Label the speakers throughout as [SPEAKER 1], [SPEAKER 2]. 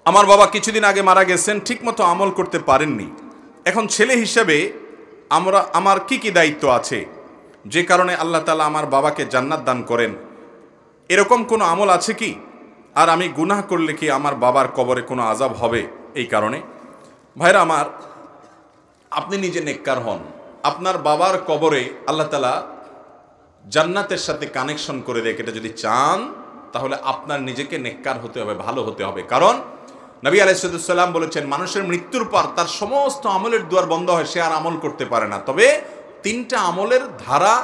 [SPEAKER 1] আমার বাবা কিছুদিন আগে মারা গেছেন, ঠিকমতো আমল করতে পারেননি। এখন ছেলে হিসেবে আমার কি দায়িত্ব আছে যে কারণে আল্লাহ তাআলা আমার বাবাকে জান্নাত দান করেন? এরকম কোনো আমল আছে কি? আর আমি গুনাহ করলে কি আমার বাবার কবরে কোনো আযাব হবে এই কারণে? ভাইরা আমার, আপনি নিজে নেককার হন, আপনার বাবার কবরে আল্লাহ তাআলা জান্নাতের সাথে কানেকশন করে দেয়। এটা যদি চান তাহলে আপনার নিজেকে নেককার হতে হবে, ভালো হতে হবে। কারণ নবী আলাইহিস সালাম বলেছেন, মানুষের মৃত্যুর পর তার সমস্ত আমলের দুয়ার বন্ধ হয়, সে আর আমল করতে পারে না। তবে 3টা আমলের ধারা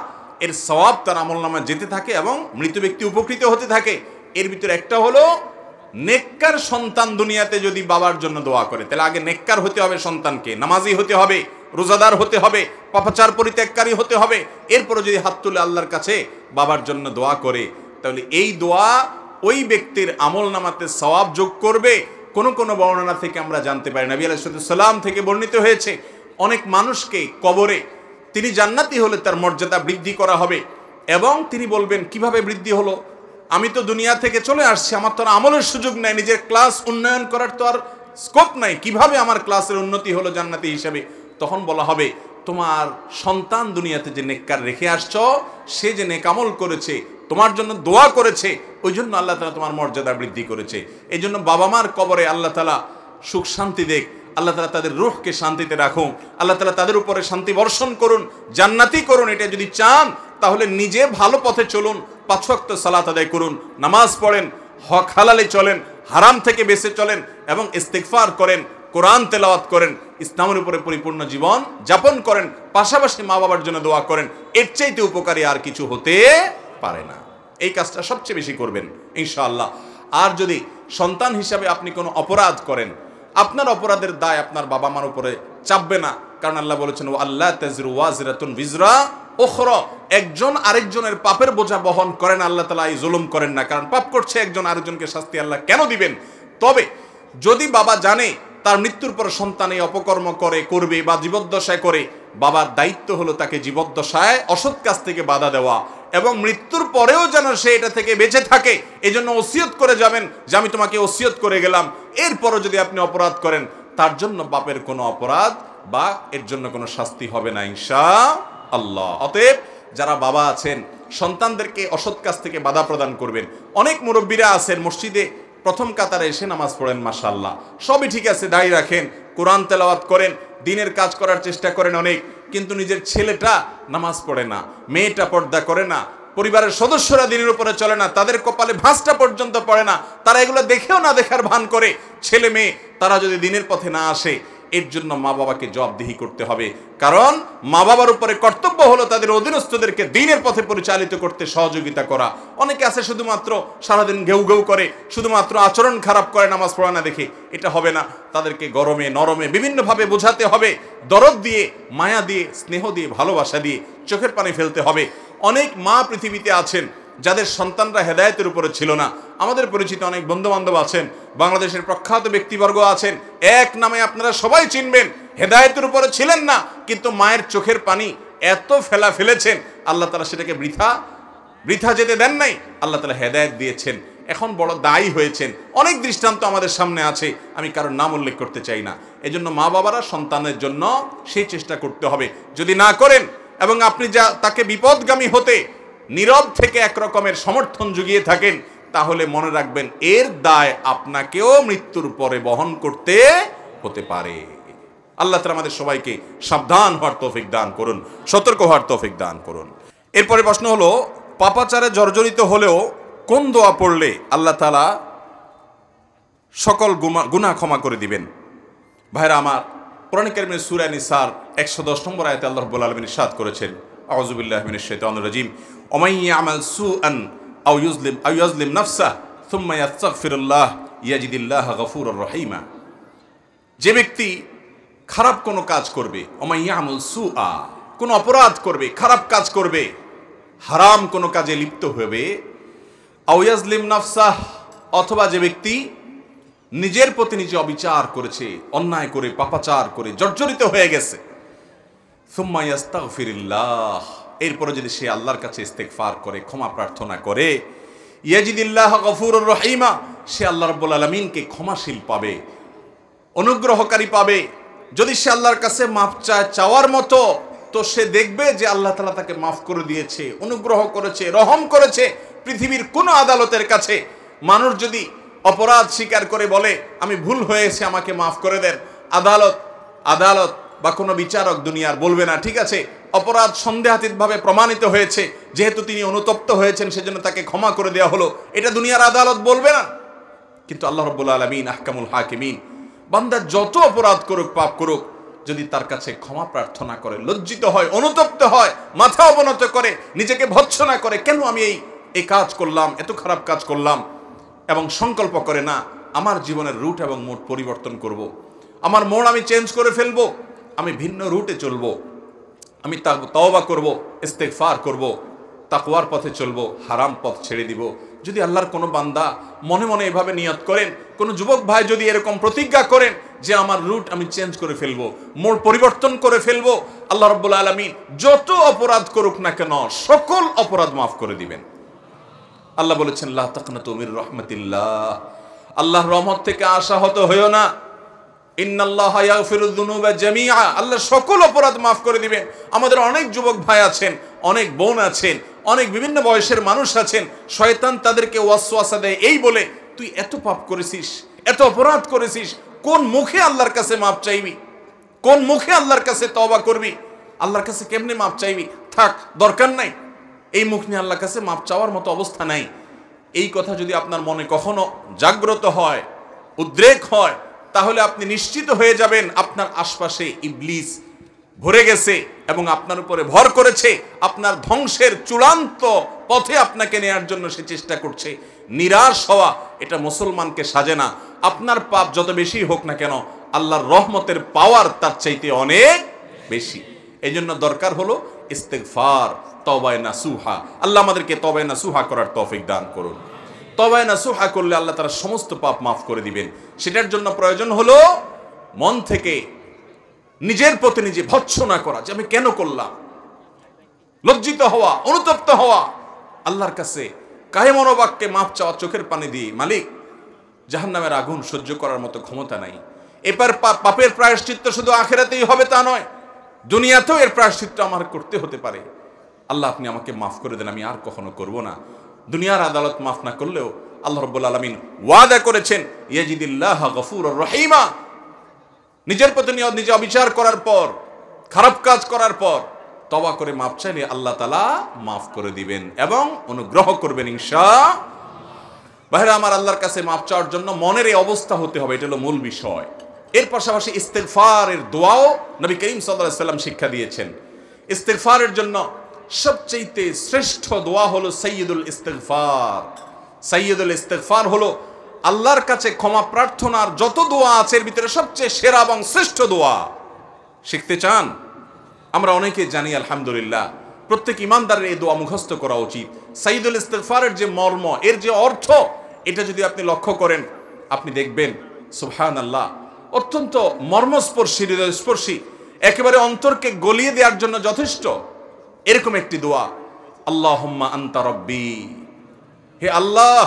[SPEAKER 1] এর সওয়াব তার আমলনামায় যেতে থাকে এবং মৃত ব্যক্তি উপকৃত হতে থাকে। এর ভিতরে একটা হলো নেককার সন্তান দুনিয়াতে যদি বাবার জন্য দোয়া করে, তাহলে আগে নেককার হতে হবে সন্তানকে, নামাজি হতে হবে, রোজাদার হতে হবে, পাপাচার পরিত্যাগকারী হতে হবে। এরপরে যদি হাত তুলে আল্লাহর কাছে বাবার জন্য দোয়া করে, তাহলে এই দোয়া ওই ব্যক্তির আমলনামাতে সওয়াব যোগ করবে। কোন কোন বর্ণনা থেকে আমরা জানতে পারি, নবী আলাইহিস সালাম থেকে বর্ণিত হয়েছে, অনেক মানুষকে কবরে তিনি জান্নাতি হলে তার মর্যাদা বৃদ্ধি করা হবে এবং তিনি বলবেন, কিভাবে বৃদ্ধি হলো? আমি তো দুনিয়া থেকে চলে আসছি, আমার তো আর আমলের সুযোগ নাই, নিজের ক্লাস উন্নয়ন করার তো আর স্কোপ নাই, কিভাবে আমার ক্লাসের উন্নতি হলো জান্নাতি হিসাবে? তখন বলা হবে, তোমার সন্তান দুনিয়াতে যে নেককার রেখে আসছো, সে যে নেক আমল করেছে, তোমার জন্য দোয়া করেছে, ওই জন্য আল্লাহ তাআলা তোমার মর্যাদা বৃদ্ধি করেছে। এই জন্য বাবা মার কবরে আল্লাহ তাআলা সুখ শান্তি দেখ, আল্লাহ তাআলা তাদের রূহকে শান্তিতে রাখুন, আল্লাহ তাআলা তাদের উপরে শান্তি বর্ষণ করুন, জান্নাতি করুন। এটা যদি চান তাহলে নিজে ভালো পথে চলুন, 5 ওয়াক্ত সালাত আদায় করুন, নামাজ পড়েন, হক হালালে চলেন, হারাম থেকে বেঁচে চলেন এবং ইস্তিগফার করেন, কোরআন তেলাওয়াত করেন, ইসলামের উপরে পরিপূর্ণ জীবন যাপন করেন, পাশাপাশি মা বাবার জন্য দোয়া করেন। এর চাইতে উপকারী আর কিছু হতে পারে না। এই কাজটা সবচেয়ে বেশি করবেন ইনশাআল্লাহ। আর যদি সন্তান হিসাবে আপনি কোনো অপরাধ করেন, আপনার অপরাধের দায় আপনার বাবা মার উপরে চাপবে না, কারণ আল্লাহ বলেছেন, ও আল্লাহ তাজরু ওয়াজিরাতুন বিজরা উখরা, একজন আরেকজনের পাপের বোঝা বহন করেন। আল্লাহ তাআলা এই জুলুম করেন না, কারণ পাপ করছে একজন, আরেকজনকে শাস্তি আল্লাহ কেন দিবেন? তবে যদি বাবা জানে তার মৃত্যুর পর সন্তান এই অপকর্ম করবে বা জীবদ্দশায় করে, বাবার দায়িত্ব হলো তাকে জীবদ্দশায় অসৎ কাজ থেকে বাধা দেওয়া এবং মৃত্যুর পরেও যেন সে এটা থেকে বেঁচে থাকে। এজন্য ওসিয়ত করে যাবেন যে আমি তোমাকে ওসিয়ত করে গেলাম। এরপরও যদি আপনি অপরাধ করেন, তার জন্য বাপের কোনো অপরাধ বা এর জন্য কোনো শাস্তি হবে না ইনশাআল্লাহ। অতএব যারা বাবা আছেন, সন্তানদেরকে অসৎ কাজ থেকে বাধা প্রদান করবেন। অনেক মুরব্বীরা আছেন মসজিদে প্রথম কাতারে এসে নামাজ পড়েন, মাশাআল্লাহ, সবই ঠিক আছে, দাড়ি রাখেন, কোরআন তেলাওয়াত করেন, দিনের কাজ করার চেষ্টা করেন অনেক, কিন্তু নিজের ছেলেটা নামাজ পড়ে না, মেয়েটা পর্দা করে না, পরিবারের সদস্যরা দিনের উপরে চলে না, তাদের কপালে ভাঁজটা পর্যন্ত পড়ে না, তারা এগুলো দেখেও না দেখার ভান করে। ছেলে মেয়ে তারা যদি দিনের পথে না আসে, এর জন্য মা বাবাকে জবাবদিহি করতে হবে। কারণ মা বাবার উপরে কর্তব্য হলো তাদের অধীনস্থদেরকে দ্বীনের পথে পরিচালিত করতে সহযোগিতা করা। অনেকে আছে শুধুমাত্র সারাদিন ঘেউ ঘেউ করে, শুধুমাত্র আচরণ খারাপ করে, নামাজ পড়া না দেখে। এটা হবে না, তাদেরকে গরমে নরমে বিভিন্নভাবে বোঝাতে হবে, দরদ দিয়ে, মায়া দিয়ে, স্নেহ দিয়ে, ভালোবাসা দিয়ে, চোখের পানি ফেলতে হবে। অনেক মা পৃথিবীতে আছেন যাদের সন্তানরা হেদায়েতের উপরে ছিল না। আমাদের পরিচিত অনেক বন্ধু বান্ধব আছেন, বাংলাদেশের প্রখ্যাত ব্যক্তিবর্গ আছেন, এক নামে আপনারা সবাই চিনবেন, হেদায়েতের উপরে ছিলেন না, কিন্তু মায়ের চোখের পানি এত ফেলেছেন, আল্লাহ তাআলা সেটাকে বৃথা যেতে দেন নাই, আল্লাহ তাআলা হেদায়েত দিয়েছেন, এখন বড় দায়ী হয়েছেন। অনেক দৃষ্টান্ত আমাদের সামনে আছে, আমি কারোর নাম উল্লেখ করতে চাই না। এজন্য মা বাবারা সন্তানের জন্য সেই চেষ্টা করতে হবে। যদি না করেন এবং আপনি তাকে বিপদগামী হতে নীরব থেকে একরকমের সমর্থন জুগিয়ে থাকেন, তাহলে মনে রাখবেন এর দায় আপনাকেও মৃত্যুর পরে বহন করতে হতে পারে। আল্লাহ তাআলা আমাদের সবাইকে সাবধান হওয়ার তৌফিক দান করুন, সতর্ক হওয়ার তৌফিক দান করুন। এরপরে প্রশ্ন হলো, পাপাচারে জর্জরিত হলেও কোন দোয়া পড়লে আল্লাহ তাআলা সকল গুনাহ ক্ষমা করে দিবেন? ভাইরা আমার, কোরআন কারীমের সূরা নিসার 110 নম্বর আয়াতে আল্লাহ রাব্বুল আলামিন ইরশাদ করেছেন, আউযু বিল্লাহি মিনাশ শাইতানির রাজীম, ওয়া মান ইয়ামাল সুআন আও ইউযলিম নাফসাহু সুম্মা ইয়াস্তাগফিরুল্লাহ ইয়াজিদিল্লাহা গফুরুর রহিমা। যে ব্যক্তি খারাপ কোনো কাজ করবে, ওয়া মান ইয়ামাল সুআ, কোনো অপরাধ করবে, খারাপ কাজ করবে, হারাম কোনো কাজে লিপ্ত হবে, আও ইয়াজলিম নাফসাহ, অথবা যে ব্যক্তি নিজের প্রতি নিজে অবিচার করেছে, অন্যায় করে, পাপাচার করে জর্জরিত হয়ে গেছে, সুম্মা ইয়াস্তাগফিরুল্লাহ, এরপরে যদি সে আল্লাহর কাছে ইস্তেগফার করে, ক্ষমা প্রার্থনা করে, ইয়াজিদিল্লাহ গফুরুর রহিমা, সে আল্লাহ রাব্বুল আলামিনকে ক্ষমাশীল পাবে, অনুগ্রহকারী পাবে। যদি সে আল্লাহর কাছে মাফ চায় চাওয়ার মতো, তো সে দেখবে যে আল্লাহ তাআলা তাকে মাফ করে দিয়েছে, অনুগ্রহ করেছে, রহম করেছে। পৃথিবীর কোনো আদালতের কাছে মানুষ যদি অপরাধ স্বীকার করে বলে আমি ভুল হয়েছে আমাকে মাফ করে দেন, আদালত বা কোনো বিচারক দুনিয়ার বলবে না ঠিক আছে অপরাধ সন্দেহাতীতভাবে প্রমাণিত হয়েছে, যেহেতু তিনি অনুতপ্ত হয়েছেন সেজন্য তাকে ক্ষমা করে দেওয়া হলো, এটা দুনিয়ার আদালত বলবে না। কিন্তু আল্লাহ রাব্বুল আলামিন আহকামুল হাকিমিন, বান্দা যত অপরাধ করুক, পাপ করুক, যদি তার কাছে ক্ষমা প্রার্থনা করে, লজ্জিত হয়, অনুতপ্ত হয়, মাথা অবনত করে, নিজেকে ভৎসনা করে কেন আমি এই কাজ করলাম, এত খারাপ কাজ করলাম, এবং সংকল্প করে না আমার জীবনের রুট এবং মোড পরিবর্তন করব, আমার মোড় আমি চেঞ্জ করে ফেলবো, আমি ভিন্ন রুটে চলবো, আমি তওবা করব, ইস্তেগফার করব, তাকওয়ার পথে চলবো, হারাম পথ ছেড়ে দিব। যদি আল্লাহর কোনো বান্দা মনে মনে এভাবে নিয়ত করেন, কোনো যুবক ভাই যদি এরকম প্রতিজ্ঞা করেন যে আমার রুট আমি চেঞ্জ করে ফেলবো, মোড় পরিবর্তন করে ফেলবো, আল্লাহ রাব্বুল আলামিন যত অপরাধ করুক না কেন সকল অপরাধ মাফ করে দিবেন। আল্লাহ বলেছেন লা তাকনাতু মির রাহমাতিল্লাহ, আল্লাহর রহমত থেকে আশাহত হইও না। ইন্নাল্লাহা ইয়াগফিরুয যুনুবা জামিআ, আল্লাহ সকল অপরাধ মাফ করে দিবেন। আমাদের অনেক যুবক ভাই আছেন, অনেক বোন আছেন, অনেক বিভিন্ন বয়সের মানুষ আছেন, শয়তান তাদেরকে ওয়াসওয়াসা দেয় এই বলে তুই এত পাপ করেছিস, এত অপরাধ করেছিস, কোন মুখে আল্লাহর কাছে মাপ চাইবি, কোন মুখে আল্লাহর কাছে তওবা করবি, আল্লাহর কাছে কেমনে মাপ চাইবি, থাক দরকার নাই, এই মুখ নিয়ে আল্লাহর কাছে মাপ চাওয়ার মতো অবস্থা নাই। এই কথা যদি আপনার মনে কখনো জাগ্রত হয়, উদ্রেক হয়, তাহলে আপনি নিশ্চিত হয়ে যাবেন আপনার আশপাশে ইবলিস ভরে গেছে এবং আপনার উপরে ভর করেছে, আপনার ধ্বংসের চূড়ান্ত পথে আপনাকে নেয়ার জন্য সে চেষ্টা করছে। নিরাশ হওয়া এটা মুসলমানকে সাজে না। আপনার পাপ যত বেশি হোক না কেন আল্লাহর রহমতের পাওয়ার তার চাইতে অনেক বেশি। এই জন্য দরকার হলো ইস্তেগফার, তওবায়ে নাসুহা। আল্লাহ আমাদেরকে তওবায়ে নাসুহা করার তৌফিক দান করুন। তওবায়ে নাসুহা করলে আল্লাহ তাআলা সমস্ত পাপ মাফ করে দিবেন। সেটার জন্য প্রয়োজন হলো মন থেকে নিজের প্রতি নিজে ভৎসনা করা যে আমি কেন করলাম, লজ্জিত হওয়া, অনুতপ্ত হওয়া, আল্লাহর কাছে কায়ে মনোবাক্যে মাপ চাওয়া, চোখের পানি দিয়ে মালিক জাহান্নামের আগুন সহ্য করার মতো ক্ষমতা নাই। এবার পাপের প্রায়শ্চিত্ত শুধু আখিরাতেই হবে তা নয়, দুনিয়াতেও এর প্রায়শ্চিত্ত আমার করতে হতে পারে। আল্লাহ আপনি আমাকে মাফ করে দেন, আমি আর কখনো করব না। দুনিয়ার আদালত মাফ না করলেও আল্লাহ রাব্বুল আলামিন ওয়াদা করেছেন ইয়াজিদিল্লাহ গফুরুর রহিমা, নিজের প্রতি নিজে অবিচার করার পর, খারাপ কাজ করার পর তওবা করে মাফ চাইলে আল্লাহ তাআলা মাফ করে দিবেন এবং অনুগ্রহ করবেন ইনশাআল্লাহ। ভাইরা আমার, আল্লাহর কাছে মাফ চাওয়ার জন্য মনের এই অবস্থা হতে হবে, এটা হলো মূল বিষয়। এর পাশাপাশি ইস্তেগফারের দোয়াও নবী করিম সাল্লাল্লাহু আলাইহি ওয়াসাল্লাম শিক্ষা দিয়েছেন। ইস্তেগফারের জন্য সবচেয়ে শ্রেষ্ঠ দোয়া হলো সাইয়্যিদুল ইস্তেগফার। সাইয়্যিদুল ইস্তেগফার হলো আল্লাহর কাছে ক্ষমা প্রার্থনার যত দোয়া আছে এর ভিতরে সবচেয়ে সেরা এবং শ্রেষ্ঠ দোয়া। শিখতে চান? আমরা অনেকে জানি আলহামদুলিল্লাহ, প্রত্যেক ইমানদারের এই দোয়া মুখস্থ করা উচিত। সাইয়্যিদুল ইস্তেগফারের যে মর্ম, এর যে অর্থ, এটা যদি আপনি লক্ষ্য করেন আপনি দেখবেন সুবহানাল্লাহ, অত্যন্ত মর্মস্পর্শী, হৃদয়স্পর্শী, একেবারে অন্তরকে গলিয়ে দেওয়ার জন্য যথেষ্ট এরকম একটি দোয়া। আল্লাহুম্মা আনতা রব্বি, হে আল্লাহ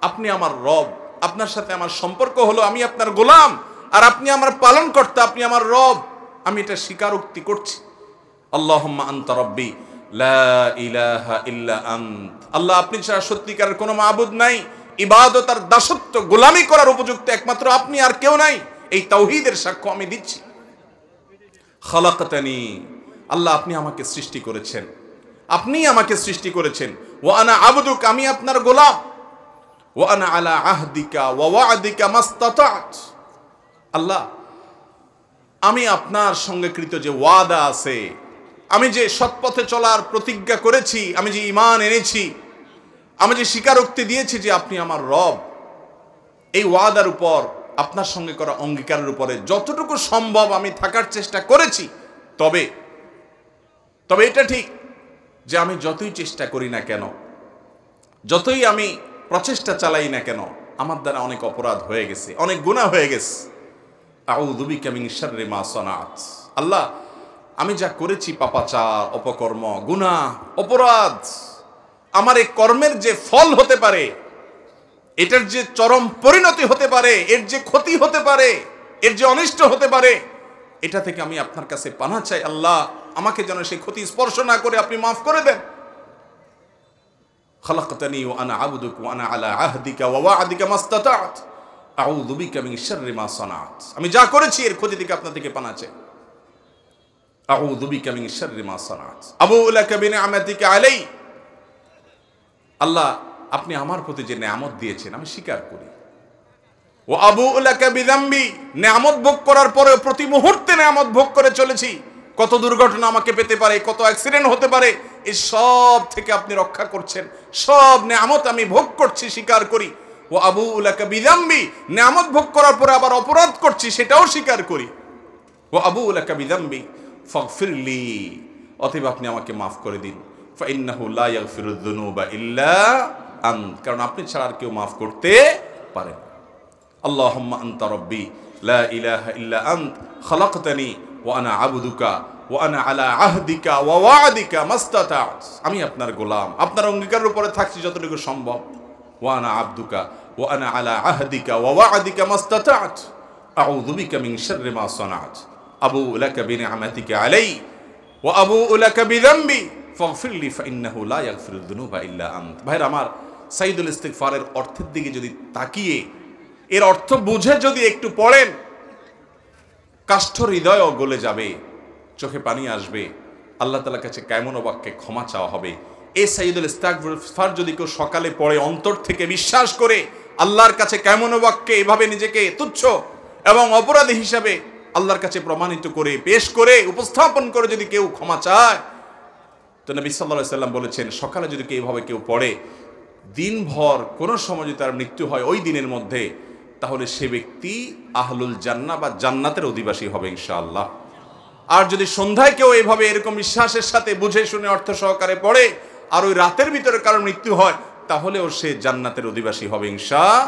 [SPEAKER 1] আপনি আমার রব, আপনার সাথে আমার সম্পর্ক হলো আমি আপনার গোলাম আর আপনি আমার পালনকর্তা, আপনি আমার রব, আমি এটা স্বীকারোক্তি করছি। আল্লাহুম্মা আনতা রব্বি লা ইলাহা ইল্লা আন্ত, আল্লাহ আপনি ছাড়া সত্যিকারের কোনো মাবুদ নাই, ইবাদত আর দাসত্ব গোলামি করার উপযুক্ত একমাত্র আপনি, আর কেউ নাই, এই তাওহীদের সাক্ষ্য আমি দিচ্ছি। খালাকতানি, আল্লাহ আপনি আমাকে সৃষ্টি করেছেন, আপনি আমাকে সৃষ্টি করেছেন। ওয়া আনা আবদুক, আমি আপনার গোলাম। ওয়া আনা আলা আহদিকা ওয়া ওয়া'দিকা মাস্তাতা'ত, আল্লাহ আমি আপনার সঙ্গে কৃত যে ওয়াদা আছে, আমি যে সৎপথে চলার প্রতিজ্ঞা করেছি, আমি যে ঈমান এনেছি, আমি যে স্বীকারোক্তি দিয়েছি যে আপনি আমার রব, এই ওয়াদার উপর, আপনার সঙ্গে করা অঙ্গীকারের উপরে যতটুকু সম্ভব আমি থাকার চেষ্টা করেছি। তবে এটা ঠিক যে আমি যতই চেষ্টা করি না কেন, যতই আমি প্রচেষ্টা চালাই না কেন, আমার দ্বারা অনেক অপরাধ হয়ে গেছে, অনেক গুনাহ হয়ে গেছে। আউযু বিকা মিন শাররি মা সানাত, আল্লাহ আমি যা করেছি পাপাচার, অপকর্ম, গুনাহ, অপরাধ, আমার এই কর্মের যে ফল হতে পারে এটার যে চরম পরিণতি হতে পারে, এর যে ক্ষতি হতে পারে, এর যে অনিষ্ট হতে পারে, এটা থেকে আমি আপনার কাছে পানাহ চাই। আল্লাহ আমাকে যেন সেই ক্ষতি স্পর্শ না করে আপনি মাফ করে দেন। খালাকতানি ওয়া আনা আবদুকা ওয়া আনা আলা আহদিকা ওয়া ওয়া'দিকা মাসতাতা'ত আউযু বিকা মিন শাররি মা সানা'ত। আমি যা করেছি এর ক্ষতি থেকে আপনার থেকে পানাহ চাই। আউযু বিকা মিন শাররি মা সানা'ত আবুউ লাকা বিনি'মাতিকা আলাই। আল্লাহ আপনি আমার প্রতি যে নেয়ামত দিয়েছেন আমি স্বীকার করি। ওয়া আবুউ লাকা বিযামবি, নেয়ামত ভোগ করার পরে প্রতি মুহূর্তে নেয়ামত ভোগ করে চলেছি। কত দুর্ঘটনা আমাকে পেতে পারে, কত অ্যাক্সিডেন্ট হতে পারে, এই সব থেকে আপনি রক্ষা করছেন। সব নেয়ামত আমি ভোগ করছি, স্বীকার করি। ওয়া আবুউ লাকা বিযামবি, নেয়ামত ভোগ করার পরে আবার অপরাধ করছি, সেটাও স্বীকার করি। ওয়া আবুউ লাকা বিযামবি ফাগফিরলি, অতএব আপনি আমাকে মাফ করে দিন। ফাইন্নাহু লা ইয়াগফিরুয যুনুবা ইল্লা আন্ত, কারণ আপনি ছাড়া আর কেউ মাফ করতে পারে না। আল্লাহুম্মা আনতা রাব্বি লা ইলাহা ইল্লা আন্ত খালাকতানি ওয়া আনা আবদুকা ওয়া আনা আলা আহদিকা ওয়া ওয়া'দিকা মাসতাতা'ত। আমি আপনার গোলাম, আপনার অঙ্গীকারের উপরে থাকছি যতটুকু সম্ভব। ওয়া আনা আবদুকা ওয়া আনা আলা আহদিকা ওয়া ওয়া'দিকা মাসতাতা'ত আউযু বিকা মিন শাররি মা সানা'ত আবুউ লাকা বিনি'মাতিকা আলাই ওয়া আবুউ লাকা বিযামবি ফাগফিরলি ফাইন্নাহু লা ইয়াগফিরুয যুনুবা ইল্লা আন্ত। ভাইরা আমার, সাইয়্যিদুল ইস্তিগফারের অর্থের দিকে যদি তাকিয়ে এর অর্থ বুঝে যদি একটু পড়েন, কাষ্ঠ হৃদয়ও গলে যাবে, চোখে পানি আসবে, আল্লাহ তাআলার কাছে কেমন বাক্যে ক্ষমা চাওয়া হবে। এই সাইয়্যিদুল ইস্তিগফার যদি কেউ সকালে পড়ে অন্তর থেকে বিশ্বাস করে আল্লাহর কাছে কেমন বাক্যে এভাবে নিজেকে তুচ্ছ এবং অপরাধী হিসাবে আল্লাহর কাছে প্রমাণিত করে পেশ করে উপস্থাপন করে যদি কেউ ক্ষমা চায়, তো নবী সাল্লাল্লাহু আলাইহি সাল্লাম বলেছেন সকালে যদি এইভাবে কেউ পড়ে, দিনভর কোনো সময় যদি তার মৃত্যু হয় ওই দিনের মধ্যে, তাহলে সে ব্যক্তি আহলুল জান্নাহ বা জান্নাতের অধিবাসী হবে ইনশাআল্লাহ। আর যদি সন্ধ্যায় কেউ এইভাবে এরকম বিশ্বাসের সাথে বুঝে শুনে অর্থ সহকারে পড়ে আর ওই রাতের ভিতরে কারো মৃত্যু হয়, তাহলেও সে জান্নাতের অধিবাসী হবে ইনশাআল্লাহ।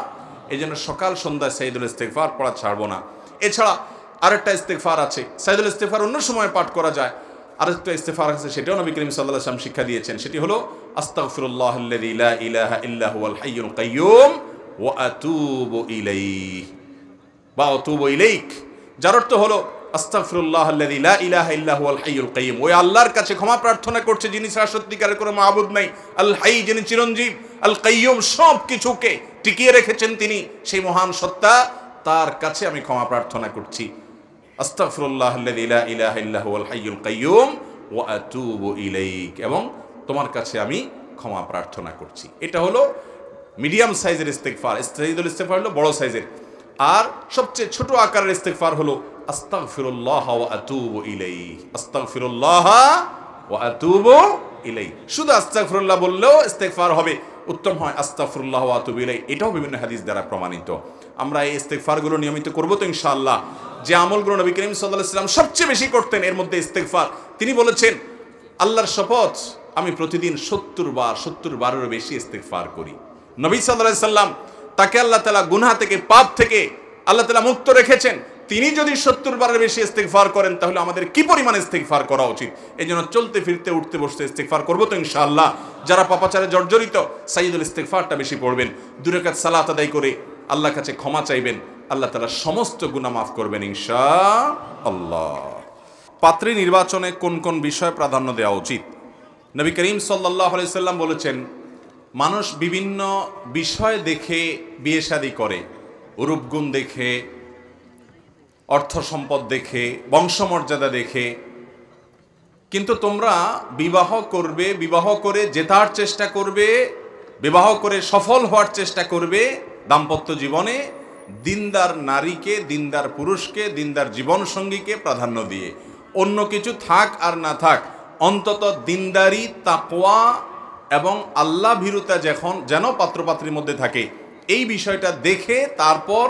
[SPEAKER 1] এই জন্য সকাল সন্ধ্যায় সাইয়্যিদুল ইস্তিগফার পড়া ছাড়বো না। এছাড়া আরেকটা ইস্তিগফার আছে, সাইয়্যিদুল ইস্তিগফার অন্য সময় পাঠ করা যায়। আরেকটা ইস্তিগফার আছে, সেটাও নবী করিম সাল্লাল্লাহু আলাইহি ওয়াসাল্লাম শিক্ষা দিয়েছেন। সেটি হলো আস্তাগফিরুল্লাহাল্লাযী লা ইলাহা ইল্লা হুয়াল হাইয়ুল কাইয়্যুম ওয়া আতুবু ইলাইহি বা আতুবু ইলাইক, যার অর্থ হলো আস্তাগফিরুল্লাহাল্লাযী লা ইলাহা ইল্লা হুয়াল হাইয়ুল কাইয়্যুম, ওই আল্লাহর কাছে ক্ষমা প্রার্থনা করছে যিনি ছাড়া সত্যিকারের কোনো মাবুদ নাই, আল হাই যিনি চিরঞ্জীব, আল কাইয়্যুম সব কিছুকে টিকিয়ে রেখেছেন তিনি, সেই মহান সত্তা, তার কাছে আমি ক্ষমা প্রার্থনা করছি। আস্তাগফিরুল্লাহাল্লাযী লা ইলাহা ইল্লা হুয়াল হাইয়ুল কাইয়্যুম ওয়া আতুবু ইলাইক, এবং তোমার কাছে আমি ক্ষমা প্রার্থনা করছি। এটা হলো মিডিয়াম সাইজের ইস্তিগফার। সাইয়্যিদুল ইস্তিগফার হলো বড় সাইজের। আর সবচেয়ে ছোট আকারের ইস্তিগফার হলো আস্তাগফিরুল্লাহ ওয়া আতুবু ইলাইহি, আস্তাগফিরুল্লাহ ওয়া আতুবু ইলাইহি। শুধু আস্তাগফিরুল্লাহ বললেও ইস্তিগফার হবে, উত্তম হয় আস্তাগফিরুল্লাহ ওয়া আতুবু ইলাইহি। এটাও বিভিন্ন হাদিস দ্বারা প্রমাণিত। আমরা এই ইস্তিগফারগুলো নিয়মিত করব তো ইনশাআল্লাহ। যে আমলগুলো নবী করিম সাল্লাল্লাহু আলাইহি ওয়াসাল্লাম সবচেয়ে বেশি করতেন এর মধ্যে ইস্তিগফার। তিনি বলেছেন, আল্লাহর শপথ, আমি প্রতিদিন 70 বারেরও বেশি ইস্তিগফার করি। নবী সাল্লাল্লাহু আলাইহি ওয়াসাল্লাম তাকে আল্লাহ তাআলা গুনাহ থেকে, পাপ থেকে আল্লাহ তাআলা মুক্ত রেখেছেন। তিনি যদি 70 বারের বেশি ইস্তিগফার করেন, তাহলে আমাদের কি পরিমাণ ইস্তিগফার করা উচিত। এই জন্য চলতে ফিরতে উঠতে বসতে ইস্তিগফার করবো তো ইনশাআল্লাহ। যারা পাপাচারে জর্জরিত, সাইয়্যিদুল ইস্তিগফারটা বেশি পড়বেন, 2 রাকাত সালাত আদায় করে আল্লাহর কাছে ক্ষমা চাইবেন, আল্লাহ তাআলা সমস্ত গুনাহ মাফ করবেন ইনশাআল্লাহ। পাত্রী নির্বাচনে কোন কোন বিষয় প্রাধান্য দেওয়া উচিত? নবী করিম সাল্লাল্লাহু আলাইহি সাল্লাম বলেছেন, মানুষ বিভিন্ন বিষয় দেখে বিয়ে শাদী করে, রূপগুণ দেখে, অর্থ সম্পদ দেখে, বংশমর্যাদা দেখে, কিন্তু তোমরা বিবাহ করবে, বিবাহ করে জেতার চেষ্টা করবে, বিবাহ করে সফল হওয়ার চেষ্টা করবে দাম্পত্য জীবনে দিনদার নারীকে, দিনদার পুরুষকে, দিনদার জীবন সঙ্গীকে প্রাধান্য দিয়ে। অন্য কিছু থাক আর না থাক, অন্তত দিনদারি, তাকওয়া এবং আল্লাহ ভীরুতা যেন পাত্রপাত্রীর মধ্যে থাকে, এই বিষয়টা দেখে তারপর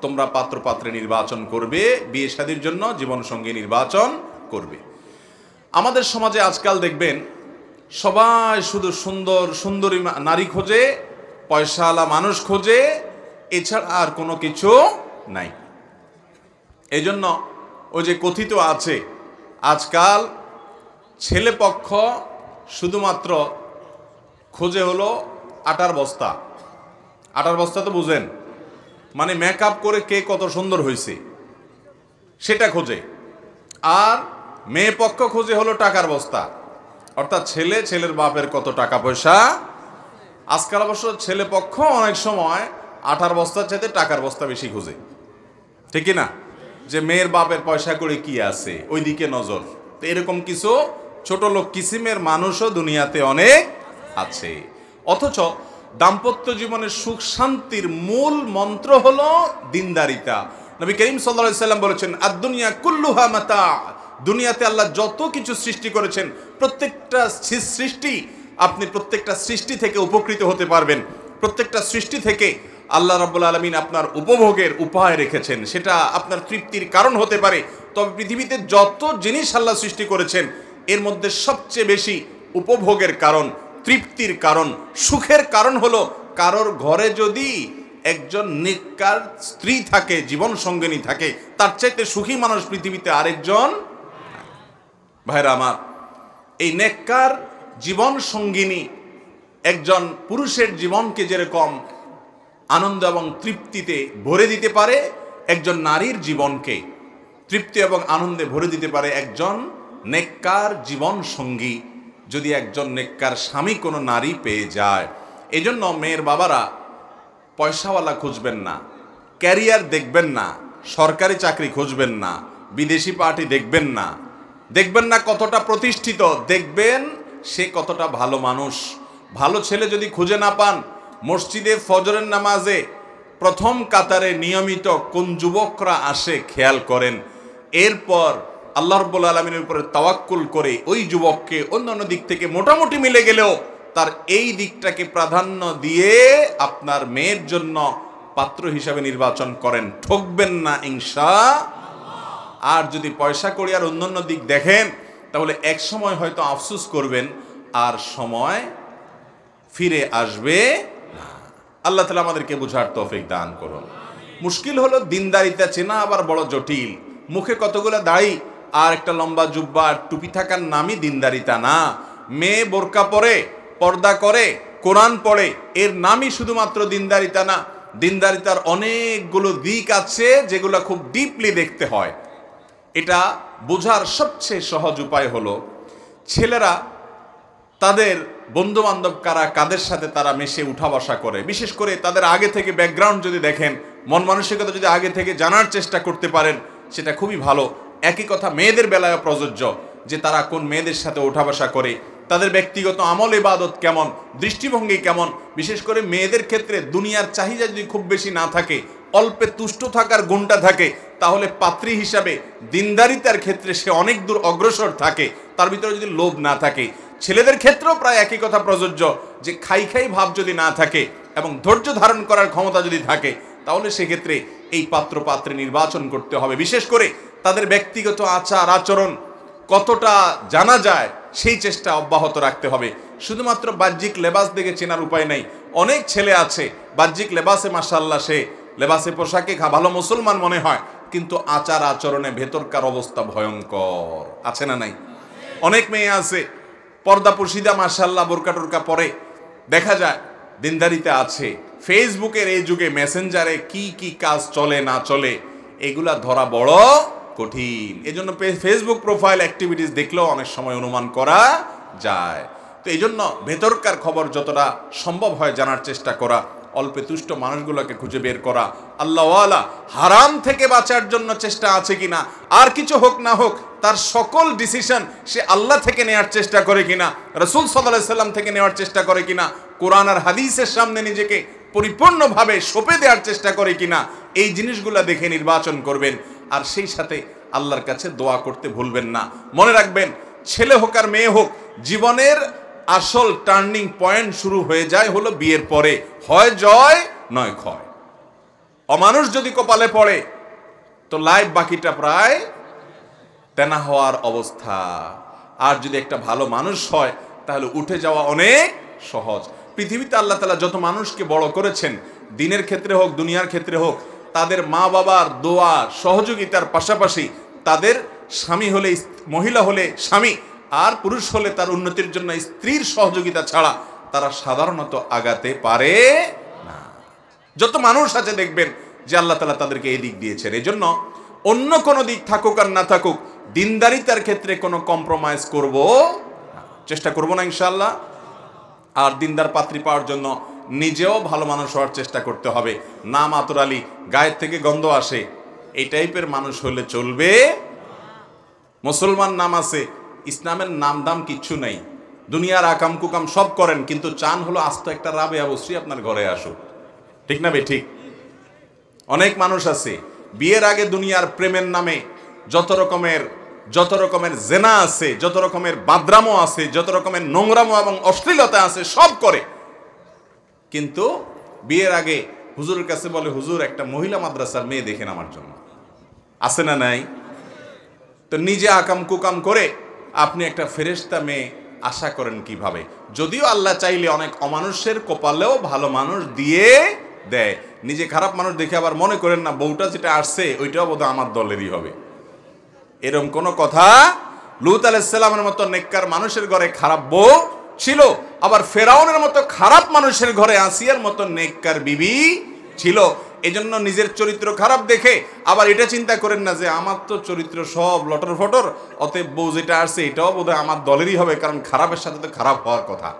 [SPEAKER 1] তোমরা পাত্রপাত্রী নির্বাচন করবে, বিয়ে শাদীর জন্য জীবনসঙ্গী নির্বাচন করবে। আমাদের সমাজে আজকাল দেখবেন সবাই শুধু সুন্দর সুন্দরী নারী খোঁজে, পয়সাওয়ালা মানুষ খোঁজে, এছাড়া আর কোনো কিছু নাই। এই জন্য ওই যে কথিত আছে, আজকাল ছেলে পক্ষ শুধুমাত্র খোঁজে হলো আটার বস্তা, আটার বস্তা তো বুঝেন, মানে মেকআপ করে কে কত সুন্দর হয়েছে সেটা খোঁজে, আর মেয়ে পক্ষ খোঁজে হলো টাকার বস্তা, অর্থাৎ ছেলের বাপের কত টাকা পয়সা। আজকাল অবশ্য ছেলে পক্ষ অনেক সময় আটার বস্তার চাইতে টাকার বস্তা বেশি খোঁজে, ঠিক না? যে মেয়ের বাপের পয়সা করে কি আছে ওই দিকে নজর। তো এরকম কিছু ছোট লোক কিসিমের মানুষও দুনিয়াতে অনেক আছে। অথচ দাম্পত্য জীবনের সুখ শান্তির মূল মন্ত্র হলো দিনদারিতা। নবী করিম সাল্লাল্লাহু আলাইহি সাল্লাম বলেছেন, আদ-দুনিয়া কুল্লুহা মাতা। দুনিয়াতে আল্লাহ যত কিছু সৃষ্টি করেছেন প্রত্যেকটা সৃষ্টি, আপনি প্রত্যেকটা সৃষ্টি থেকে উপকৃত হতে পারবেন। প্রত্যেকটা সৃষ্টি থেকে আল্লাহ রাব্বুল আলামিন আপনার উপভোগের উপায় রেখেছেন, সেটা আপনার তৃপ্তির কারণ হতে পারে। তবে পৃথিবীতে যত জিনিস আল্লাহ সৃষ্টি করেছেন এর মধ্যে সবচেয়ে বেশি উপভোগের কারণ, তৃপ্তির কারণ, সুখের কারণ হলো কারোর ঘরে যদি একজন নেককার স্ত্রী থাকে, জীবন সঙ্গিনী থাকে, তার চাইতে সুখী মানুষ পৃথিবীতে আরেকজন। ভাইরা আমার, এই নেককার জীবন সঙ্গিনী একজন পুরুষের জীবনকে যেরকম আনন্দ এবং তৃপ্তিতে ভরে দিতে পারে, একজন নারীর জীবনকে তৃপ্তি এবং আনন্দে ভরে দিতে পারে একজন নেককার জীবন সঙ্গী, যদি একজন নেককার স্বামী কোনো নারী পেয়ে যায়। এজন্য মেয়ের বাবারা পয়সাওয়ালা খুঁজবেন না, ক্যারিয়ার দেখবেন না, সরকারি চাকরি খুঁজবেন না, বিদেশি পার্টি দেখবেন না, দেখবেন না কতটা প্রতিষ্ঠিত, দেখবেন সে কতটা ভালো মানুষ। ভালো ছেলে যদি খুঁজে না পান, মসজিদে ফজরের নামাজে প্রথম কাতারে নিয়মিত কোন যুবকরা আসে খেয়াল করেন। এরপর আল্লাহ রাব্বুল আলামিনের উপরে তাওয়াক্কুল করে ওই যুবককে অন্যান্য দিক থেকে মোটামুটি মিলে গেলেও তার এই দিকটাকে প্রাধান্য দিয়ে আপনার মেয়ের জন্য পাত্র হিসাবে নির্বাচন করেন, ঠকবেন না ইনশাআল্লাহ। আর যদি পয়সা কড়ি আর অন্যান্য দিক দেখেন তাহলে এক সময় হয়তো আফসোস করবেন, আর সময় ফিরে আসবে না। আল্লাহ তাআলা আমাদেরকে বুঝার তৌফিক দান করুন। মুশকিল হলো দিনদারিতা চেনা আবার বড় জটিল। মুখে কতগুলো দাড়ি আর একটা লম্বা জুব্বা আর টুপি থাকার নামই দিনদারিতা না। মেয়ে বোরকা পরে, পর্দা করে, কোরআন পড়ে, এর নামই শুধুমাত্র দিনদারিতা না। দিনদারিতার অনেকগুলো দিক আছে যেগুলো খুব ডিপলি দেখতে হয়। এটা বোঝার সবচেয়ে সহজ উপায় হলো ছেলেরা তাদের বন্ধু বান্ধব কারা, কাদের সাথে তারা মেশে উঠা বসা করে, বিশেষ করে তাদের আগে থেকে ব্যাকগ্রাউন্ড যদি দেখেন, মন মানসিকতা যদি আগে থেকে জানার চেষ্টা করতে পারেন, সেটা খুবই ভালো। একই কথা মেয়েদের বেলায় প্রযোজ্য, যে তারা কোন মেয়েদের সাথে উঠা বসা করে, তাদের ব্যক্তিগত আমল ইবাদত কেমন, দৃষ্টিভঙ্গি কেমন। বিশেষ করে মেয়েদের ক্ষেত্রে দুনিয়ার চাহিদা যদি খুব বেশি না থাকে, অল্পে তুষ্ট থাকার গুণটা থাকে, তাহলে পাত্রী হিসাবে দিনদারিতার ক্ষেত্রে সে অনেক দূর অগ্রসর থাকে, তার ভিতরে যদি লোভ না থাকে। ছেলেদের ক্ষেত্রেও প্রায় একই কথা প্রযোজ্য, যে খাই ভাব যদি না থাকে এবং ধৈর্য ধারণ করার ক্ষমতা যদি থাকে, তাহলে সেক্ষেত্রে এই পাত্র পাত্রী নির্বাচন করতে হবে। বিশেষ করে তাদের ব্যক্তিগত আচার আচরণ কতটা জানা যায় সেই চেষ্টা অব্যাহত রাখতে হবে। শুধুমাত্র বাহ্যিক লেবাস দেখে চেনার উপায় নাই। অনেক ছেলে আছে বাহ্যিক লেবাসে মাশাআল্লাহ, সে লেবাসে পোশাকে ভালো মুসলমান মনে হয়, কিন্তু আচার আচরণে ভেতরকার অবস্থা ভয়ঙ্কর। আছে না নাই? অনেক মেয়ে আছে পর্দা পুশিদা মাশাআল্লাহ, বোরকা টোরকা পরে, দেখা যায় দিনদারিতে আছে। ফেসবুকের এই যুগে মেসেঞ্জারে কি কি কাজ চলে না চলে এগুলা ধরা বড় কঠিন। এজন্য ফেসবুক প্রোফাইল অ্যাক্টিভিটিস দেখলেও অনেক সময় অনুমান করা যায়। তো এই জন্য ভেতরকার খবর যতটা সম্ভব হয় জানার চেষ্টা করা, অল্পে তুষ্ট মানুষগুলোকে খুঁজে বের করা, আল্লাহওয়ালা হারাম থেকে বাঁচার জন্য চেষ্টা আছে কিনা, আর কিছু হোক না হোক তার সকল ডিসিশন সে আল্লাহ থেকে নেওয়ার চেষ্টা করে কিনা, রাসূল সাল্লাল্লাহু আলাইহি সাল্লাম থেকে নেওয়ার চেষ্টা করে কিনা, কোরআন আর হাদিসের সামনে নিজেকে পরিপূর্ণভাবে সঁপে দেওয়ার চেষ্টা করে কিনা, এই জিনিসগুলো দেখে নির্বাচন করবেন। আর সেই সাথে আল্লাহর কাছে দোয়া করতে ভুলবেন না। মনে রাখবেন, ছেলে হোক আর মেয়ে হোক, জীবনের আসল টার্নিং পয়েন্ট শুরু হয়ে যায় হলো বিয়ের পরে। হয় জয় নয় ক্ষয়। অমানুষ যদি কপালে পড়ে তো লাইফ বাকিটা প্রায় তেনা হওয়ার অবস্থা। আর যদি একটা ভালো মানুষ হয় তাহলে উঠে যাওয়া অনেক সহজ। পৃথিবীতে আল্লাহ তাআলা যত মানুষকে বড় করেছেন, দিনের ক্ষেত্রে হোক দুনিয়ার ক্ষেত্রে হোক, তাদের মা বাবার দোয়া সহযোগিতার পাশাপাশি তাদের স্বামী হলে, মহিলা হলে স্বামী, আর পুরুষ হলে তার উন্নতির জন্য স্ত্রীর সহযোগিতা ছাড়া তারা সাধারণত আগাতে পারে না। যত মানুষ আছে দেখবেন যে আল্লাহ তাআলা তাদেরকে এই দিক দিয়েছেন। এই জন্য অন্য কোনো দিক থাকুক আর না থাকুক, দিনদারিতার ক্ষেত্রে কোনো কম্প্রোমাইজ করব চেষ্টা করব না ইনশাআল্লাহ। আর দিনদার পাত্রী পাওয়ার জন্য নিজেও ভালো মানুষ হওয়ার চেষ্টা করতে হবে। নাম আতর আলী, গায়ের থেকে গন্ধ আসে, এই টাইপের মানুষ হলে চলবে। মুসলমান নাম আছে, ইসলামের নাম দাম কিচ্ছু নাই, দুনিয়ার আকাম কুকাম সব করেন, কিন্তু চান হলো আস্ত একটা রাবেয়া বসরি আপনার ঘরে আসুক। ঠিক না বে ঠিক? অনেক মানুষ আছে বিয়ের আগে দুনিয়ার প্রেমের নামে যত রকমের জেনা আছে, যত রকমের বাদরামো আছে, যত রকমের নোংরামো এবং অশ্লীলতা আছে সব করে, কিন্তু বিয়ের আগে হুজুরের কাছে বলে, হুজুর একটা মহিলা মাদ্রাসার মেয়ে দেখেন আমার জন্য, আছে না নাই? তো নিজে আকাম কুকাম করে আপনি একটা ফেরেশতা মেয়ে আশা করেন কিভাবে? যদিও আল্লাহ চাইলে অনেক অমানুষের কপালেও ভালো মানুষ দিয়ে দেয়। নিজে খারাপ মানুষ দেখে আবার মনে করেন না বউটা যেটা আসছে ওইটাও বোধহয় আমার দলেরই হবে, এরকম কোনো কথা। লূত আলাইহিস সালামের মতো নেককার মানুষের ঘরে খারাপ বউ ছিল, আবার ফেরাউনের মতো খারাপ মানুষের ঘরে আসিয়ার মতো নেককার বিবি ছিল। এজন্য নিজের চরিত্র খারাপ দেখে আবার এটা চিন্তা করেন না যে আমার তো চরিত্র সব লটর ফটর, অতএব বউ যেটা আসছে এটাও বোধহয় আমার দলেরই হবে, কারণ খারাপের সাথে তো খারাপ হওয়ার কথা।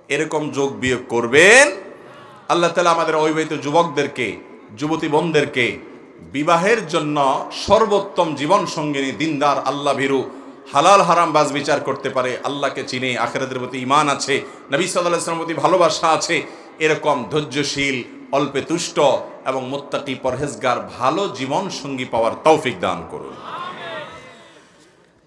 [SPEAKER 1] এরকম যোগ বিয়োগ করবেন। আল্লাহ তাআলা আমাদের অবিবাহিত যুবকদেরকে, যুবতী বোনদেরকে বিবাহের জন্য সর্বোত্তম জীবন সঙ্গিনী, দিনদার, আল্লাহ ভীরু, হালাল হারাম বাজ বিচার করতে পারে, আল্লাহকে চিনে, আখিরাতের প্রতি ঈমান আছে, নবী সাল্লাল্লাহু আলাইহি ওয়াসাল্লামের প্রতি ভালোবাসা আছে, এরকম ধৈর্যশীল, অল্পে তুষ্ট এবং মুত্তাকি পরহেজগার ভালো জীবন সঙ্গী পাওয়ার তৌফিক দান করুন।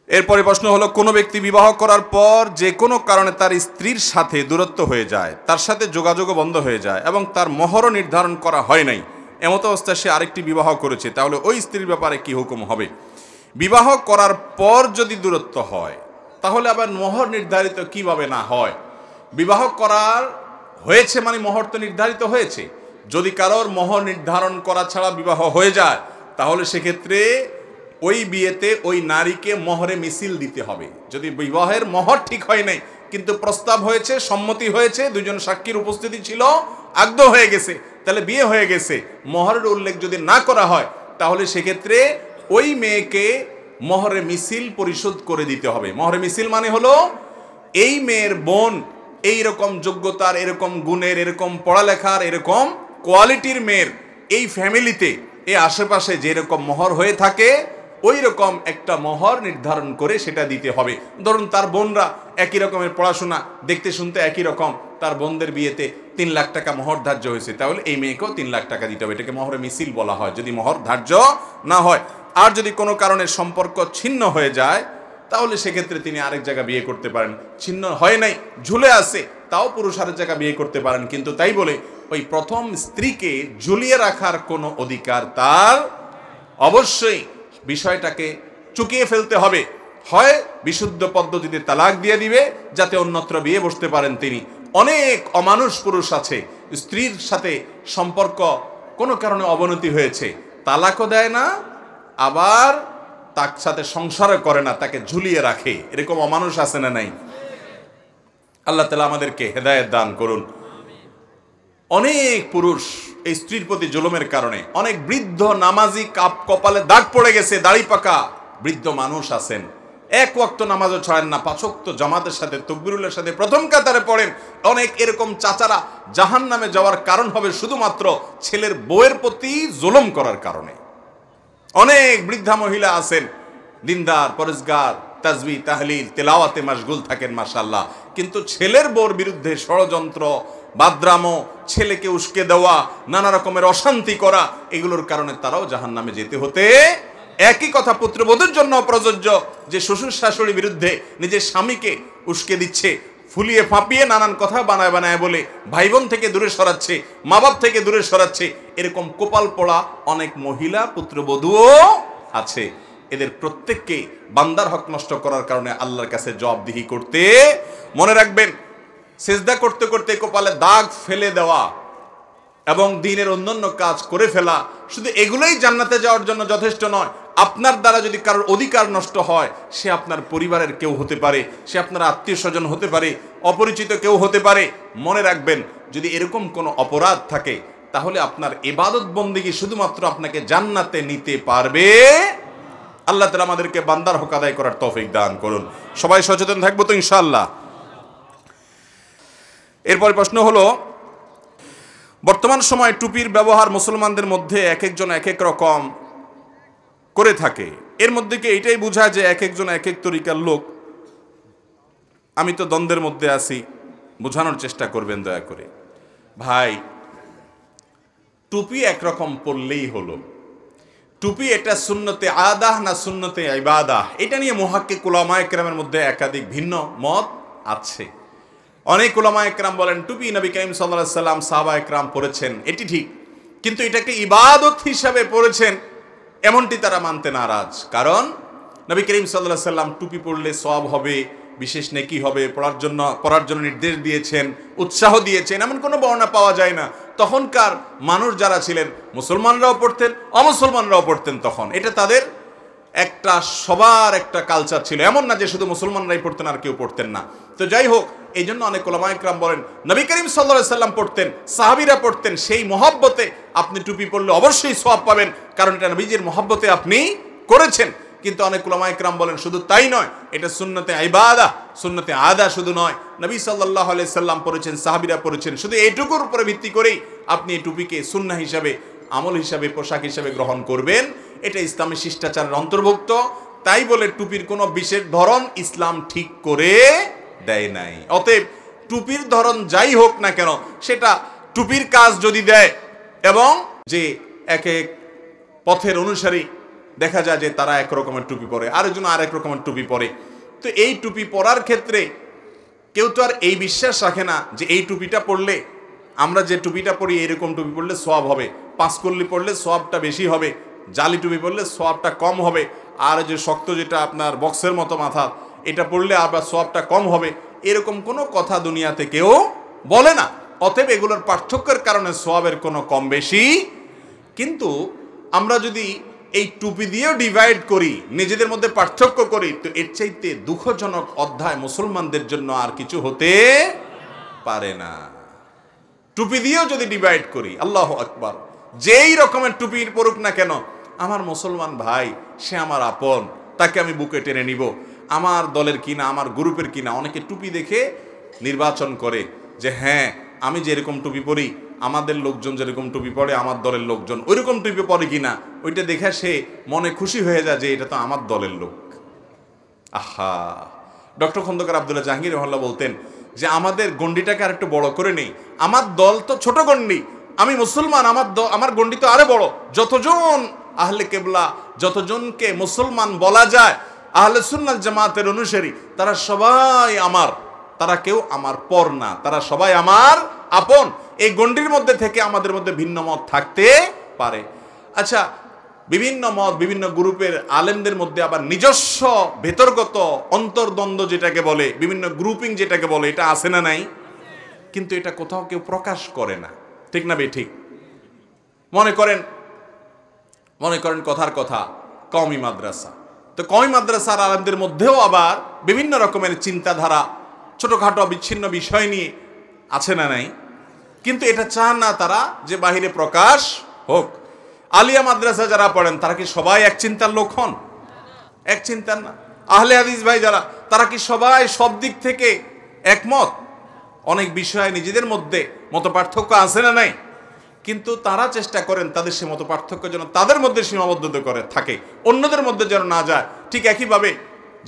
[SPEAKER 1] এরপরে প্রশ্ন হলো, কোনো ব্যক্তি বিবাহ করার পর যে কোনো কারণে তার স্ত্রীর সাথে দূরত্ব হয়ে যায়, তার সাথে যোগাযোগও বন্ধ হয়ে যায় এবং তার মোহরও নির্ধারণ করা হয় নাই, এমত অবস্থায় সে আরেকটি বিবাহ করেছে, তাহলে ওই স্ত্রীর ব্যাপারে কি হুকুম হবে? বিবাহ করার পর যদি দূরত্ব হয় তাহলে আবার মোহর নির্ধারিত কিভাবে না হয়? বিবাহ করার হয়েছে মানে মোহর তো নির্ধারিত হয়েছে। যদি কারোর মোহর নির্ধারণ করা ছাড়া বিবাহ হয়ে যায় তাহলে সেক্ষেত্রে ওই বিয়েতে ওই নারীকে মোহরে মিছিল দিতে হবে। যদি বিবাহের মোহর ঠিক হয় নাই কিন্তু প্রস্তাব হয়েছে, সম্মতি হয়েছে, দুজন সাক্ষীর উপস্থিতি ছিল, আগ্রহ হয়ে গেছে, তাহলে বিয়ে হয়ে গেছে, মোহরের উল্লেখ যদি না করা হয় তাহলে সেক্ষেত্রে ওই মেয়েকে মোহরে মিছিল পরিশোধ করে দিতে হবে। মোহরে মিছিল মানে হলো এই মেয়ের বোন এই রকম যোগ্যতার, এরকম গুণের, এরকম পড়ালেখার, এরকম কোয়ালিটির মেয়ের এই ফ্যামিলিতে এই আশেপাশে যেরকম মোহর হয়ে থাকে ওই রকম একটা মোহর নির্ধারণ করে সেটা দিতে হবে। ধরুন তার বোনরা একই রকমের পড়াশোনা, দেখতে শুনতে একই রকম, তার বোনদের বিয়েতে 3 লাখ টাকা মোহর ধার্য হয়েছে, তাহলে এই মেয়েকেও 3 লাখ টাকা দিতে হবে। এটাকে মোহরে মিছিল বলা হয় যদি মোহর ধার্য না হয়। আর যদি কোনো কারণে সম্পর্ক ছিন্ন হয়ে যায় তাহলে সেক্ষেত্রে তিনি আরেক জায়গায় বিয়ে করতে পারেন। ছিন্ন হয় নাই, ঝুলে আছে, তাও পুরুষ আরেক জায়গায় বিয়ে করতে পারেন, কিন্তু তাই বলে ওই প্রথম স্ত্রীকে ঝুলিয়ে রাখার কোনো অধিকার তার। অবশ্যই বিষয়টাকে চুকিয়ে ফেলতে হবে, হয় বিশুদ্ধ পদ্ধতিতে তালাক দিয়ে দিবে যাতে অন্যত্র বিয়ে বসতে পারেন তিনি। অনেক অমানুষ পুরুষ আছে, স্ত্রীর সাথে সম্পর্ক কোনো কারণে অবনতি হয়েছে, তালাকও দেয় না, আবার তার সাথে সংসারও করে না, তাকে ঝুলিয়ে রাখে। এরকম অমানুষ আছে না নাই? আল্লাহ তাআলা আমাদেরকে হেদায়েত দান করুন। অনেক পুরুষ এই স্ত্রীর প্রতি জুলুমের কারণে, অনেক বৃদ্ধ নামাজি কপালে দাগ পড়ে গেছে, দাড়ি পাকা বৃদ্ধ মানুষ আছেন, এক ওয়াক্ত নামাজও ছাড়েন না, 5 ওয়াক্ত জামাতের সাথে তাকবীরের সাথে প্রথম কাতারে পড়েন। অনেক এরকম চাচারা জাহান্নামে যাওয়ার কারণ হবে শুধুমাত্র ছেলের বউয়ের প্রতি জুলুম করার কারণে। অনেক বৃদ্ধা মহিলা আছেন, দিনদার, পরেজগার, তাসবিহ তাহলিল তেলাওয়াতে মাশগুল থাকেন মাশাআল্লাহ, কিন্তু ছেলের বউর বিরুদ্ধে ষড়যন্ত্র, বাদরামো, ছেলেকে উস্কে দেওয়া, নানা রকমের অশান্তি করা, এগুলোর কারণে তারাও জাহান্নামে যেতে হতে। একই কথা পুত্রবধূর জন্য প্রযোজ্য, যে শ্বশুর শাশুড়ির বিরুদ্ধে নিজের স্বামীকে উস্কে দিচ্ছে, ফুলিয়ে ফাঁপিয়ে নানান কথা বানায় বানায় বলে ভাই বোন থেকে দূরে সরাচ্ছে, মা বাপ থেকে দূরে সরাচ্ছে, এরকম কোপাল পোড়া অনেক মহিলা পুত্রবধূও আছে। এদের প্রত্যেককে বান্দার হক নষ্ট করার কারণে আল্লাহর কাছে জবাবদিহি করতে। মনে রাখবেন, সিজদা করতে করতে কপালে দাগ ফেলে দেওয়া এবং দিনের অন্যান্য কাজ করে ফেলা শুধু এগুলোই জান্নাতে যাওয়ার জন্য যথেষ্ট নয়। আপনার দ্বারা যদি কারোর অধিকার নষ্ট হয়, সে আপনার পরিবারের কেউ হতে পারে, সে আপনার আত্মীয় স্বজন হতে পারে, অপরিচিত কেউ হতে পারে। মনে রাখবেন, যদি এরকম কোনো অপরাধ থাকে তাহলে আপনার ইবাদত বন্দেগী শুধুমাত্র আপনাকে জান্নাতে নিতে পারবে। আল্লাহ তাআলা আমাদেরকে বান্দার হক আদায় করার তৌফিক দান করুন। সবাই সচেতন থাকবো তো ইনশাআল্লাহ। এরপর প্রশ্ন হলো, বর্তমান সময়ে টুপির ব্যবহার মুসলমানদের মধ্যে এক একজন এক এক রকম করে থাকে। এর মধ্যে কি এটাই বোঝায় যে এক একজন এক এক তরিকার লোক? আমি তো দ্বন্দ্বের মধ্যে আছি, বোঝানোর চেষ্টা করবেন দয়া করে। ভাই, টুপি একরকম পরলেই হলো। টুপি এটা সুন্নতে আদাহ না সুন্নতে ইবাদাহ, এটা নিয়ে মুহাক্কিক উলামায়ে কেরামের মধ্যে একাধিক ভিন্ন মত আছে। অনেক উলামায়ে কেরাম বলেন টুপি নবী করিম সাল্লাল্লাহু আলাইহি সাল্লাম সাহাবায়ে কেরাম পরেছেন, এটি ঠিক, কিন্তু এটাকে ইবাদত হিসাবে পরেছেন এমনটি তারা মানতে নারাজ। কারণ নবী করিম সাল্লাল্লাহু আলাইহি সাল্লাম টুপি পরলে সওয়াব হবে, বিশেষ নেকি হবে, পড়ার জন্য নির্দেশ দিয়েছেন, উৎসাহ দিয়েছেন, এমন কোনো বর্ণনা পাওয়া যায় না। তখনকার মানুষ যারা ছিলেন, মুসলমানরাও পড়তেন, অমুসলমানরাও পড়তেন। তখন এটা তাদের একটা সবার একটা কালচার ছিল, এমন না যে শুধু মুসলমানরাই পড়তেন আর কেউ পড়তেন না। তো যাই হোক, এই জন্য অনেক উলামায়ে কেরাম বলেন নবী করিম সাল্লাল্লাহু আলাইহি সাল্লাম পড়তেন, সাহাবীরা পড়তেন, সেই মহব্বতে আপনি টুপি পরলে অবশ্যই সওয়াব পাবেন, কারণ এটা নবীজির মহব্বতে আপনি করেছেন। কিন্তু অনেক উলামায়ে কেরাম বলেন শুধু তাই নয়, এটা সুন্নতে ইবাদাহ, সুন্নতে আদা শুধু নয়, নবী সাল্লাল্লাহু আলাইহি সাল্লাম পড়েছেন, সাহাবীরা পড়েছেন, শুধু এইটুকুর উপরে ভিত্তি করেই আপনি এই টুপিকে সুন্নাহ হিসাবে, আমল হিসাবে, পোশাক হিসাবে গ্রহণ করবেন। এটা ইসলামী শিষ্টাচারের অন্তর্ভুক্ত। তাই বলে টুপির কোনো বিশেষ ধরন ইসলাম ঠিক করে দেয় নাই। অতএব টুপির ধরন যাই হোক না কেন, সেটা টুপির কাজ যদি দেয়, এবং যে এক এক পথের অনুসারী দেখা যায় যে তারা এক রকমের টুপি পরে, আরেকজন আরেক রকমের টুপি পরে, তো এই টুপি পরার ক্ষেত্রে কেউ তো আর এই বিশ্বাস রাখে না যে এই টুপিটা পরলে, আমরা যে টুপিটা পরি এরকম টুপি পরলে সওয়াব হবে, পাঁচকল্লি পরলে সওয়াবটা বেশি হবে, জালি টুপি পরলে সওয়াবটা কম হবে, আর যে শক্ত যেটা আপনার বক্সের মতো মাথা, এটা পরলে আবার সওয়াবটা কম হবে, এরকম কোনো কথা দুনিয়াতে কেউ বলে না। অতএব এগুলোর পার্থক্যের কারণে সওয়াবের কোনো কম বেশি। কিন্তু আমরা যদি এই টুপি দিয়েও ডিভাইড করি, নিজেদের মধ্যে পার্থক্য করি, তো এর চাইতে দুঃখজনক অধ্যায় মুসলমানদের জন্য আর কিছু হতে পারে না। টুপি দিয়েও যদি ডিভাইড করি, আল্লাহু আকবার, যেই রকমের টুপির পরুক না কেন, আমার মুসলমান ভাই, সে আমার আপন, তাকে আমি বুকে টেনে নিব, আমার দলের কিনা, আমার গ্রুপের কিনা। অনেকে টুপি দেখে নির্বাচন করে যে হ্যাঁ, আমি যেরকম টুপি পরি, আমাদের লোকজন যেরকম টুপি পরে, আমার দলের লোকজন ওইরকম টুপি পরে কিনা, ওইটা দেখে সে মনে খুশি হয়ে যায় যে এটা তো আমার দলের লোক। আহা, ডক্টর খন্দকার আব্দুল্লাহ জাহাঙ্গীর রহমাল্লাহ বলতেন যে আমাদের গণ্ডিটাকে আর একটু বড় করে নেই, আমার দল তো ছোট গণ্ডি, আমি মুসলমান, আমার গণ্ডি তো আরো বড়। যতজন আহলে কেবলা, যতজনকে মুসলমান বলা যায়, আহলে সুন্নাত জামাতের অনুসারী, তারা সবাই আমার, তারা কেউ আমার পর না, তারা সবাই আমার আপন। এই গণ্ডির মধ্যে থেকে আমাদের মধ্যে ভিন্ন মত থাকতে পারে। আচ্ছা, বিভিন্ন মত, বিভিন্ন গ্রুপের আলেমদের মধ্যে আবার নিজস্ব ভেতরগত অন্তর্দ্বন্দ্ব যেটাকে বলে, বিভিন্ন গ্রুপিং যেটাকে বলে, এটা আছে না নাই? কিন্তু এটা কোথাও কেউ প্রকাশ করে না, ঠিক না বে ঠিক? মনে করেন কথার কথা কওমি মাদ্রাসা, তো কওমি মাদ্রাসার আলেমদের মধ্যেও আবার বিভিন্ন রকমের চিন্তাধারা, ছোটখাটো বিচ্ছিন্ন বিষয় নিয়ে আছে না নাই? কিন্তু এটা চান না তারা যে বাহিরে প্রকাশ হোক। আলিয়া মাদ্রাসা যারা পড়েন, তারা কি সবাই এক চিন্তার লোক হন? এক চিন্তার না। আহলে হাদিস ভাই যারা, তারা কি সবাই সব দিক থেকে একমত? অনেক বিষয়ে নিজেদের মধ্যে মত পার্থক্য আছে না নাই? কিন্তু তারা চেষ্টা করেন তাদের সে মত পার্থক্য যেন তাদের মধ্যে সীমাবদ্ধতা করে থাকে, অন্যদের মধ্যে যেন না যায়। ঠিক একইভাবে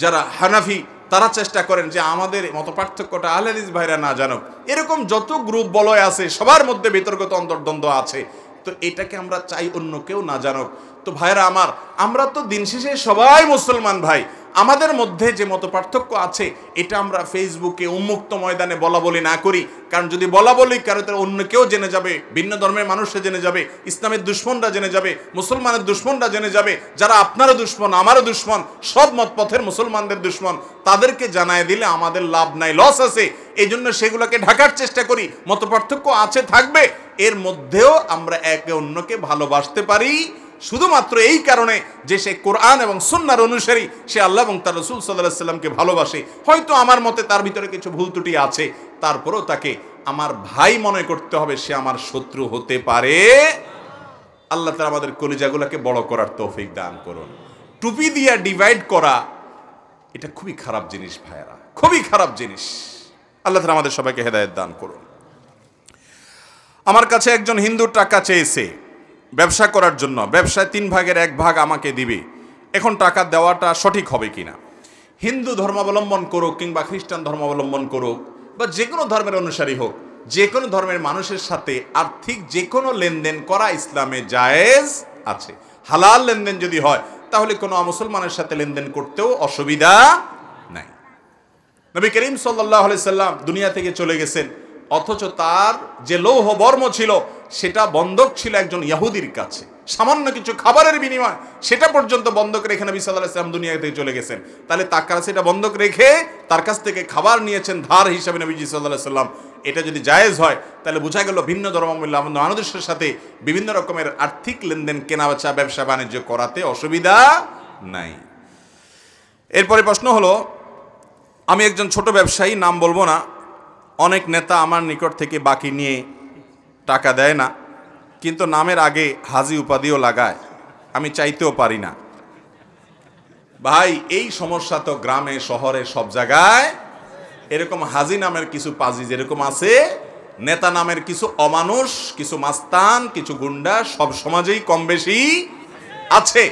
[SPEAKER 1] যারা হানাফি, তারা চেষ্টা করেন যে আমাদের মত পার্থক্যটা আহলে হাদিস ভাইরা না জানুক। এরকম যত গ্রুপ বলয় আছে, সবার মধ্যে বিতর্কত অন্তর্দ্বন্দ্ব আছে, তো এটাকে আমরা চাই অন্য কেউ না জানুক। তো ভাইরা আমার, আমরা তো দিন শেষে সবাই মুসলমান ভাই, আমাদের মধ্যে যে মত পার্থক্য আছে এটা আমরা ফেসবুকে উন্মুক্ত ময়দানে বলা বলি না করি। কারণ যদি বলা বলি, কারণ তারা অন্য কেউ জেনে যাবে, ভিন্ন ধর্মের মানুষরা জেনে যাবে, ইসলামের দুশ্মনরা জেনে যাবে, মুসলমানের দুশ্মনরা জেনে যাবে, যারা আপনারও দুশ্মন, আমারও দুশ্মন, সব মত পথের মুসলমানদের দুশ্মন, তাদেরকে জানায় দিলে আমাদের লাভ নাই, লস আছে। এই জন্য সেগুলোকে ঢাকার চেষ্টা করি। মত পার্থক্য আছে, থাকবে, এর মধ্যেও আমরা একে অন্যকে ভালোবাসতে পারি শুধুমাত্র এই কারণে যে সে কোরআন এবং সুন্নাহর অনুসারী, সে আল্লাহ এবং তার রাসূল সাল্লাল্লাহু আলাইহি ওয়াসাল্লামকে ভালোবাসে। হয়তো আমার মতে তার ভিতরে কিছু ভুল ত্রুটি আছে, তারপরেও তাকে আমার ভাই মনে করতে হবে, সে আমার শত্রু হতে পারে। আল্লাহ তাআলা আমাদের কলিজাগুলোকে বড় করার তৌফিক দান করুন। টুপি দিয়া ডিভাইড করা এটা খুবই খারাপ জিনিস ভাইয়েরা, খুবই খারাপ জিনিস। আল্লাহ তাআলা আমাদের সবাইকে হেদায়েত দান করুন। আমার কাছে একজন হিন্দু টাকা চেয়েছে ব্যবসা করার জন্য, ব্যবসায় 3 ভাগের 1 ভাগ আমাকে দিবে। এখন টাকা দেওয়াটা সঠিক হবে কিনা? হিন্দু ধর্মাবলম্বন করুক কিংবা খ্রিস্টান ধর্মাবলম্বন করুক বা যে কোনো ধর্মের অনুসারী হোক, যে কোনো ধর্মের মানুষের সাথে আর্থিক যে কোনো লেনদেন করা ইসলামে জায়েজ আছে। হালাল লেনদেন যদি হয় তাহলে কোনো মুসলমানের সাথে লেনদেন করতেও অসুবিধা নাই। নবী করিম সাল্লাল্লাহু আলাইহি সাল্লাম দুনিয়া থেকে চলে গেছেন, অথচ তার যে লৌহ বর্ম ছিল সেটা বন্ধক ছিল একজন ইহুদির কাছে। সামান্য কিছু খাবারের বিনিময় সেটা পর্যন্ত বন্ধক রেখে নবী সাল্লাল্লাহু আলাইহি সাল্লাম দুনিয়া থেকে চলে গেছেন। তাহলে তার কাছে এটা বন্ধক রেখে তার কাছ থেকে খাবার নিয়েছেন ধার হিসাবে নবীজি সাল্লাল্লাহু আলাইহি সাল্লাম। এটা যদি জায়েজ হয় তাহলে বোঝা গেল ভিন্ন ধর্মাবলম্বী মানুষের সাথে বিভিন্ন রকমের আর্থিক লেনদেন, কেনাবেচা, ব্যবসা বাণিজ্য করাতে অসুবিধা নাই। এরপরে প্রশ্ন হলো, আমি একজন ছোট ব্যবসায়ী, নাম বলবো না। অনেক নেতা আমার নিকট থেকে বাকি নিয়ে টাকা দেয় না, কিন্তু নামের আগে হাজি উপাধিও লাগায়, আমি চাইতেও পারি না। ভাই, এই সমস্যা তো গ্রামে শহরে সব জায়গায় এরকম হাজি নামের কিছু পাজি যেরকম আছে, নেতা নামের কিছু অমানুষ, কিছু মাস্তান, কিছু গুন্ডা সব সমাজেই কম বেশি আছে।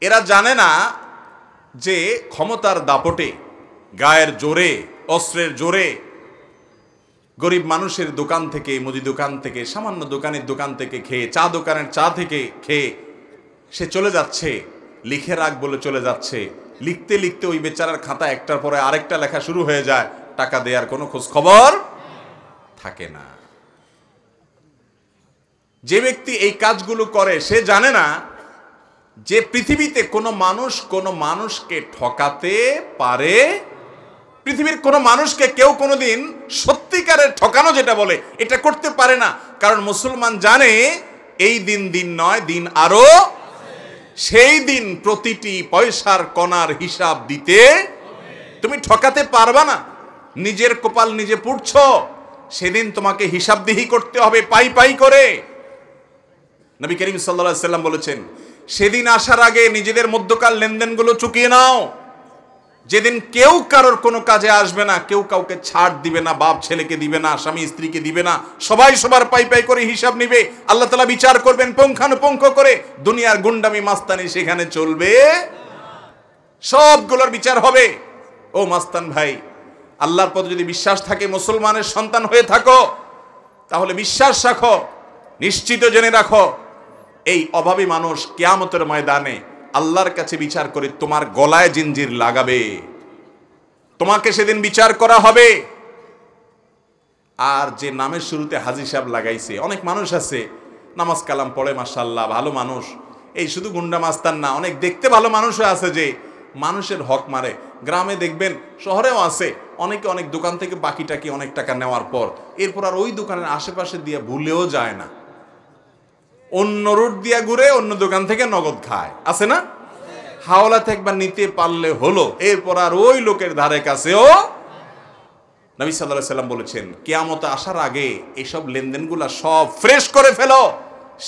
[SPEAKER 1] এরা জানে না যে ক্ষমতার দাপটে, গায়ের জোরে, অস্ত্রের জোরে গরিব মানুষের দোকান থেকে, মুদি দোকান থেকে, সামান্য দোকানের দোকান থেকে খেয়ে, চা দোকানের চা থেকে খেয়ে সে চলে যাচ্ছে, লিখে রাখ বলে চলে যাচ্ছে। লিখতে লিখতে ওই বেচারার খাতা একটার পরে আরেকটা লেখা শুরু হয়ে যায়, টাকা দেওয়ার কোনো খোঁজ খবর থাকে না। যে ব্যক্তি এই কাজগুলো করে সে জানে না যে পৃথিবীতে কোনো মানুষকে ঠকাতে পারে। পৃথিবীর কোনো মানুষকে কেউ কোনোদিন সত্যিকারের ঠকানো যেটা বলে এটা করতে পারে না। কারণ মুসলমান জানে এই দিন দিন নয়, দিন আরো, সেই দিন প্রতিটি পয়সার কণার হিসাব দিতে তুমি ঠকাতে পারবা না। নিজের কপাল নিজে পুড়ছ, সেদিন তোমাকে হিসাবদিহি করতে হবে পাই পাই করে। নবী করিম সাল্লাল্লাহু আলাইহি সাল্লাম বলেছেন, সেদিন আসার আগে নিজেদের মধ্যকার লেনদেনগুলো চুকিয়ে নাও। যেদিন কেউ কারোর কোনো কাজে আসবে না, কেউ কাউকে ছাড় দিবে না, বাপ ছেলেকে দিবে না, স্বামী স্ত্রীকে দিবে না, সবাই সবার পাই পাই করে হিসাব নিবে। আল্লাহ তাআলা বিচার করবেন পুঙ্খানুপুঙ্খ করে। দুনিয়ার গুন্ডামি মাস্তানি সেখানে চলবে, সবগুলোর বিচার হবে। ও মাস্তান ভাই, আল্লাহর পথে যদি বিশ্বাস থাকে, মুসলমানের সন্তান হয়ে থাকো, তাহলে বিশ্বাস রাখো, নিশ্চিত জেনে রাখো, এই অভাবী মানুষ কিয়ামতের ময়দানে আল্লাহর কাছে বিচার করে তোমার গলায় জিঞ্জির লাগাবে, তোমাকে সেদিন বিচার করা হবে। আর যে নামের শুরুতে হাজী সাহেব লাগাইছে, অনেক মানুষ আছে নামাজ কালাম পড়ে, মাশাআল্লাহ ভালো মানুষ, এই শুধু গুন্ডা মাস্তান না, অনেক দেখতে ভালো মানুষও আছে যে মানুষের হক মারে। গ্রামে দেখবেন, শহরেও আছে, অনেকে অনেক দোকান থেকে বাকি টাকি অনেক টাকা নেওয়ার পর এরপর আর ওই দোকানের আশেপাশে দিয়ে ভুলেও যায় না, অন্য রুট দিয়া ঘুরে অন্য দোকান থেকে নগদ খায়, আছে না? হাওলাতে একবার নিতে পারলে হলো, এরপর আর ওই লোকের ধারে কাছেও। নবী সাল্লাল্লাহু আলাইহি সাল্লাম বলেছেন, কিয়ামত আসার আগে এইসব লেনদেনগুলা সব ফ্রেশ করে ফেলো,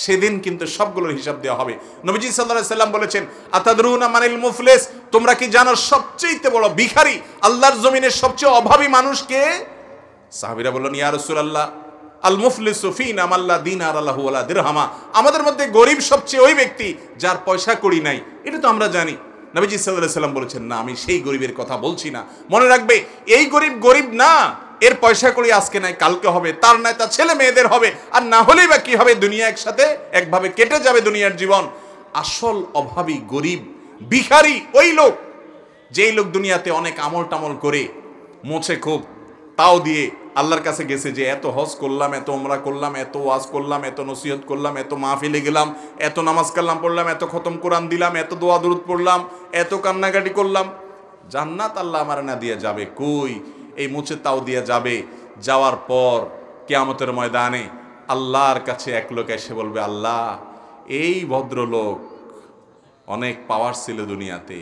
[SPEAKER 1] সেদিন কিন্তু সবগুলোর হিসাব দেওয়া হবে। নবীজি সাল্লাল্লাহু আলাইহি সাল্লাম বলেছেন, আতাদরুনা মানিল মুফলিস, তোমরা কি জানো সবচেয়ে বড় ভিখারি, আল্লাহর জমিনের সবচেয়ে অভাবী মানুষকে? সাহাবীরা বললেন, ইয়া রাসূলুল্লাহ, আল মুফলিসু ফিনা মাল্লা দিনার লাহু ওয়ালা দিরহামা, আমাদের মধ্যে গরিব সবচেয়ে ওই ব্যক্তি যার পয়সা কড়ি নাই, এটা তো আমরা জানি। নবীজি সাল্লাল্লাহু আলাইহি সাল্লাম বলেছেন, না, আমি সেই গরিবের কথা বলছি না। মনে রাখবে, এই গরিব গরিব না, এর পয়সা কড়ি আজকে নাই কালকে হবে, তার নাই তার ছেলে মেয়েদের হবে, আর না হলেই বা কি হবে, দুনিয়া একসাথে একভাবে কেটে যাবে দুনিয়ার জীবন। আসল অভাবী গরিব ভিখারি ওই লোক, যেই লোক দুনিয়াতে অনেক আমল টামল করে মোছে খুব, তাও দিয়ে আল্লাহর কাছে গেছে যে এত হজ করলাম, এত উমরা করলাম, এত ওয়াজ করলাম, এত নসিহত করলাম, এত মাহফিলে গেলাম, এত নামাজ কালাম পড়লাম, এত খতম কোরআন দিলাম, এত দোয়া দুরুদ পড়লাম, এত কান্নাকাটি করলাম, জান্নাত আল্লাহ আমার না দিয়ে যাবে কই? এই মুছে তাও দিয়ে যাবে। যাওয়ার পর কিয়ামতের ময়দানে আল্লাহর কাছে এক লোক এসে বলবে, আল্লাহ, এই ভদ্রলোক অনেক পাওয়ার ছিল দুনিয়াতে,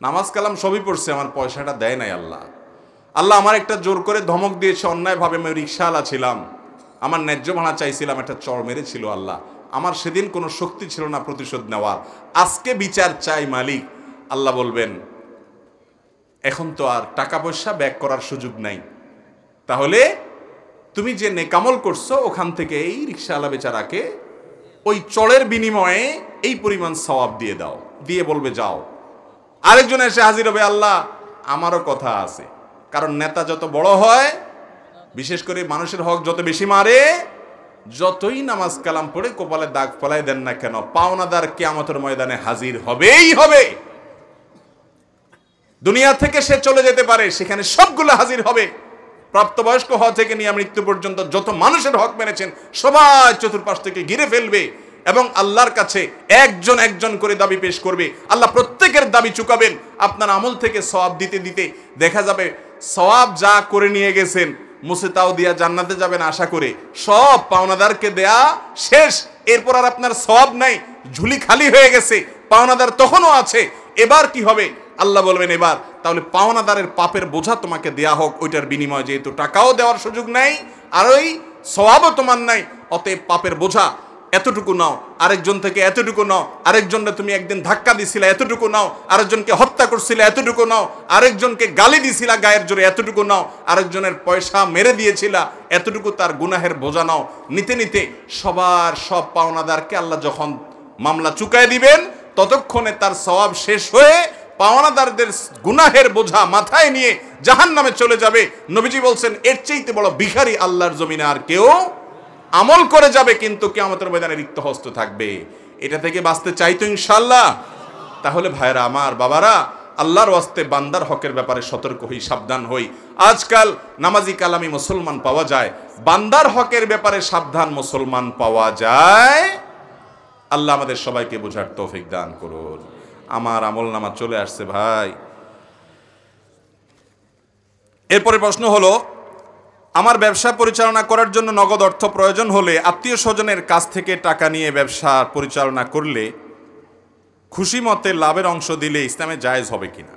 [SPEAKER 1] নামাজ কালাম সবই পড়ছে, আমার পয়সাটা দেয় নাই আল্লাহ। আল্লাহ আমার একটা জোর করে ধমক দিয়েছে, অন্যায়ভাবে আমি রিক্সাওয়ালা ছিলাম, আমার ন্যায্য ভাড়া চাইছিলাম, একটা চড় মেরেছিল আল্লাহ, আমার সেদিন কোনো শক্তি ছিল না প্রতিশোধ নেওয়ার, আজকে বিচার চাই মালিক। আল্লাহ বলবেন এখন তো আর টাকা পয়সা ব্যাক করার সুযোগ নাই, তাহলে তুমি যে নেকামল করছো ওখান থেকে এই রিক্সাওয়ালা বেচারাকে ওই চড়ের বিনিময়ে এই পরিমাণ সওয়াব দিয়ে দাও, দিয়ে বলবে যাও। আরেকজন এসে হাজির হবে, আল্লাহ আমারও কথা আছে, কারণ নেতা যত বড় হয়, বিশেষ করে মানুষের হক যত বেশি মারে, যতই নামাজ কালাম পড়ে কপালে দাগ ফলাই দেন না কেন, পাওনাদার কিয়ামতের ময়দানে হাজির হবেই হবে। দুনিয়া থেকে সে চলে যেতে পারে, সেখানে সবগুলো হাজির হবে। প্রাপ্তবয়স্ক হওয়া থেকে নিয়ে মৃত্যু পর্যন্ত যত মানুষের হক মেনেছেন সবাই চতুর্পাশ থেকে ঘিরে ফেলবে এবং আল্লাহর কাছে একজন একজন করে দাবি পেশ করবে। আল্লাহ প্রত্যেকের দাবি চুকাবেন। আপনার আমল থেকে সওয়াব দিতে দিতে দেখা যাবে সওয়াব যা করে নিয়ে গেছেন মুছে তাও দিয়া জান্নাতে যাবেন আশা করে, সব পাওনাদারকে দেয়া শেষ। এরপর আর আপনার সওয়াব নাই, ঝুলি খালি হয়ে গেছে, পাওনাদার তখনও আছে। এবার কি হবে? আল্লাহ বলবেন এবার তাহলে পাওনাদারের পাপের বোঝা তোমাকে দেয়া হোক, ওইটার বিনিময়ে যেহেতু টাকাও দেওয়ার সুযোগ নাই আর ওই সওয়াবও তোমার নাই, অতএব পাপের বোঝা এতটুকু নাও, আরেকজন থেকে এতটুকু নাও, আরেকজনকে তুমি একদিন ধাক্কা দিছিলা এতটুকু নাও, আরেকজনকে হত্যা করছিলে এতটুকু নাও, আরেকজনকে গালি দিছিলা গায়ের জোরে এতটুকু নাও, আরেকজনের পয়সা মেরে দিয়েছিলা এতটুকু তার গুনাহের বোঝা নাও। নিতে নিতে সবার সব পাওনাদারকে আল্লাহ যখন মামলা চুকায় দিবেন ততক্ষণে তার সওয়াব শেষ হয়ে পাওনাদারদের গুনাহের বোঝা মাথায় নিয়ে জাহান্নামে চলে যাবে। নবীজি বলছেন এর চাইতে বড় ভিখারি আল্লাহর জমিনে আর কেউ আমল করে যাবে কিন্তু কিয়ামতের ময়দানে রিক্ত হস্ত থাকবে। এটা থেকে বাঁচতে চাইতো ইনশাআল্লাহ। তাহলে ভাইরা আমার, বাবারা, আল্লাহর ওয়াস্তে বান্দার হকের ব্যাপারে সতর্ক হই, সাবধান হই। আজকাল নামাজি কালামি মুসলমান পাওয়া যায়, বান্দার হকের ব্যাপারে সাবধান মুসলমান পাওয়া যায়। আল্লাহ আমাদের সবাইকে বোঝার তৌফিক দান করুন। আমার আমল নামা চলে আসছে ভাই। এরপরে প্রশ্ন হলো, আমার ব্যবসা পরিচালনা করার জন্য নগদ অর্থ প্রয়োজন হলে আত্মীয় স্বজনের কাছ থেকে টাকা নিয়ে ব্যবসা পরিচালনা করলে খুশি মতে লাভের অংশ দিলে ইসলামে জায়েজ হবে কিনা?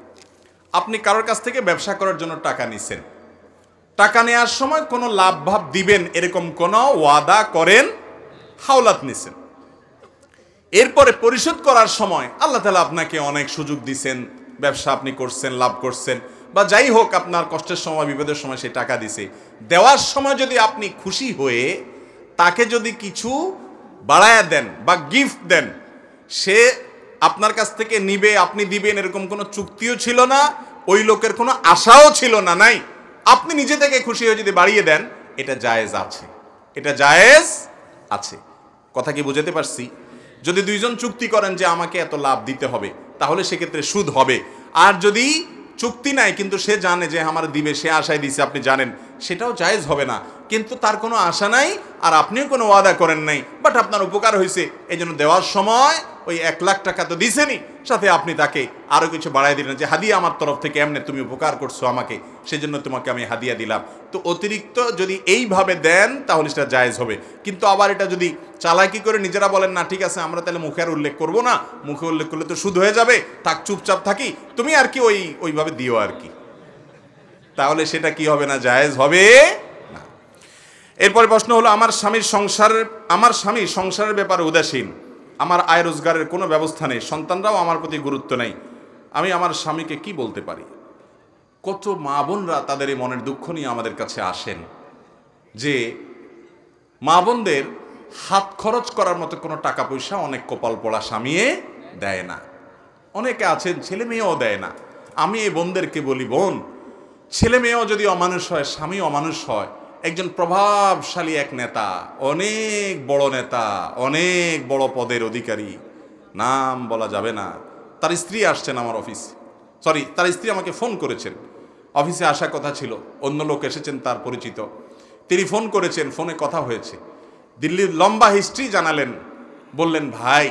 [SPEAKER 1] আপনি কারোর কাছ থেকে ব্যবসা করার জন্য টাকা নিছেন, টাকা নেওয়ার সময় কোনো লাভ ভাব দিবেন এরকম কোনো ওয়াদা করেন, হাওলাত নিছেন, এরপরে পরিশোধ করার সময় আল্লাহ তাআলা আপনাকে অনেক সুযোগ দিছেন, ব্যবসা আপনি করছেন, লাভ করছেন, বা যাই হোক আপনার কষ্টের সময় বিপদের সময় সে টাকা দিছে, দেওয়ার সময় যদি আপনি খুশি হয়ে তাকে যদি কিছু বাড়ায়া দেন বা গিফট দেন, সে আপনার কাছ থেকে নিবে, আপনি দিবেন, এরকম কোনো চুক্তিও ছিল না, ওই লোকের কোনো আশাও ছিল না, নাই, আপনি নিজে থেকে খুশি হয়ে যদি বাড়িয়ে দেন, এটা জায়েজ আছে, এটা জায়েজ আছে। কথা কি বুঝাতে পারছি? যদি দুইজন চুক্তি করেন যে আমাকে এত লাভ দিতে হবে, তাহলে সেক্ষেত্রে সুদ হবে। আর যদি চুক্তি নাই কিন্তু সে জানে যে আমার দিবে, সে আশায় দিছে, আপনি জানেন, সেটাও জায়েজ হবে না। কিন্তু তার কোনো আশা নাই আর আপনিও কোনো ওয়াদা করেন নাই, বাট আপনার উপকার হয়েছে, এই জন্য দেওয়ার সময় ওই 1 লাখ টাকা তো দিছেনই, সাথে আপনি তাকে আরও কিছু বাড়াই দিলেন যে হাদিয়া আমার তরফ থেকে, এমনি তুমি উপকার করছো আমাকে, সেজন্য তোমাকে আমি হাদিয়া দিলাম। তো অতিরিক্ত যদি এইভাবে দেন তাহলে সেটা জায়েজ হবে। কিন্তু আবার এটা যদি চালাকি করে নিজেরা বলেন না ঠিক আছে আমরা তাহলে মুখে আর উল্লেখ করবো না, মুখে উল্লেখ করলে তো সুদ হয়ে যাবে, থাক চুপচাপ থাকি, তুমি আর কি ওইভাবে দিও আর কি, তাহলে সেটা কি হবে না, জায়েজ হবে না। এরপরে প্রশ্ন হলো, আমার স্বামী সংসারের ব্যাপারে উদাসীন, আমার আয় রোজগারের কোনো ব্যবস্থা নেই, সন্তানরাও আমার প্রতি গুরুত্ব নেই, আমি আমার স্বামীকে কি বলতে পারি? কত মা বোনরা তাদের এই মনের দুঃখ নিয়ে আমাদের কাছে আসেন যে মা বোনদের হাত খরচ করার মতো কোনো টাকা পয়সা অনেক কপাল পড়া স্বামীয়ে দেয় না, অনেকে আছেন ছেলে মেয়েও দেয় না। আমি এই বোনদেরকে বলি, বোন, ছেলে মেয়েও যদি অমানুষ হয়, স্বামী অমানুষ হয়, একজন প্রভাবশালী এক নেতা, অনেক বড় নেতা, অনেক বড় পদের অধিকারী, নাম বলা যাবে না, তার স্ত্রী আসছেন আমার অফিসে, তার স্ত্রী আমাকে ফোন করেছেন, অফিসে আসার কথা ছিল, অন্য লোক এসেছেন তার পরিচিত, তিনি ফোন করেছেন, ফোনে কথা হয়েছে, দিল্লির লম্বা হিস্ট্রি জানালেন, বললেন ভাই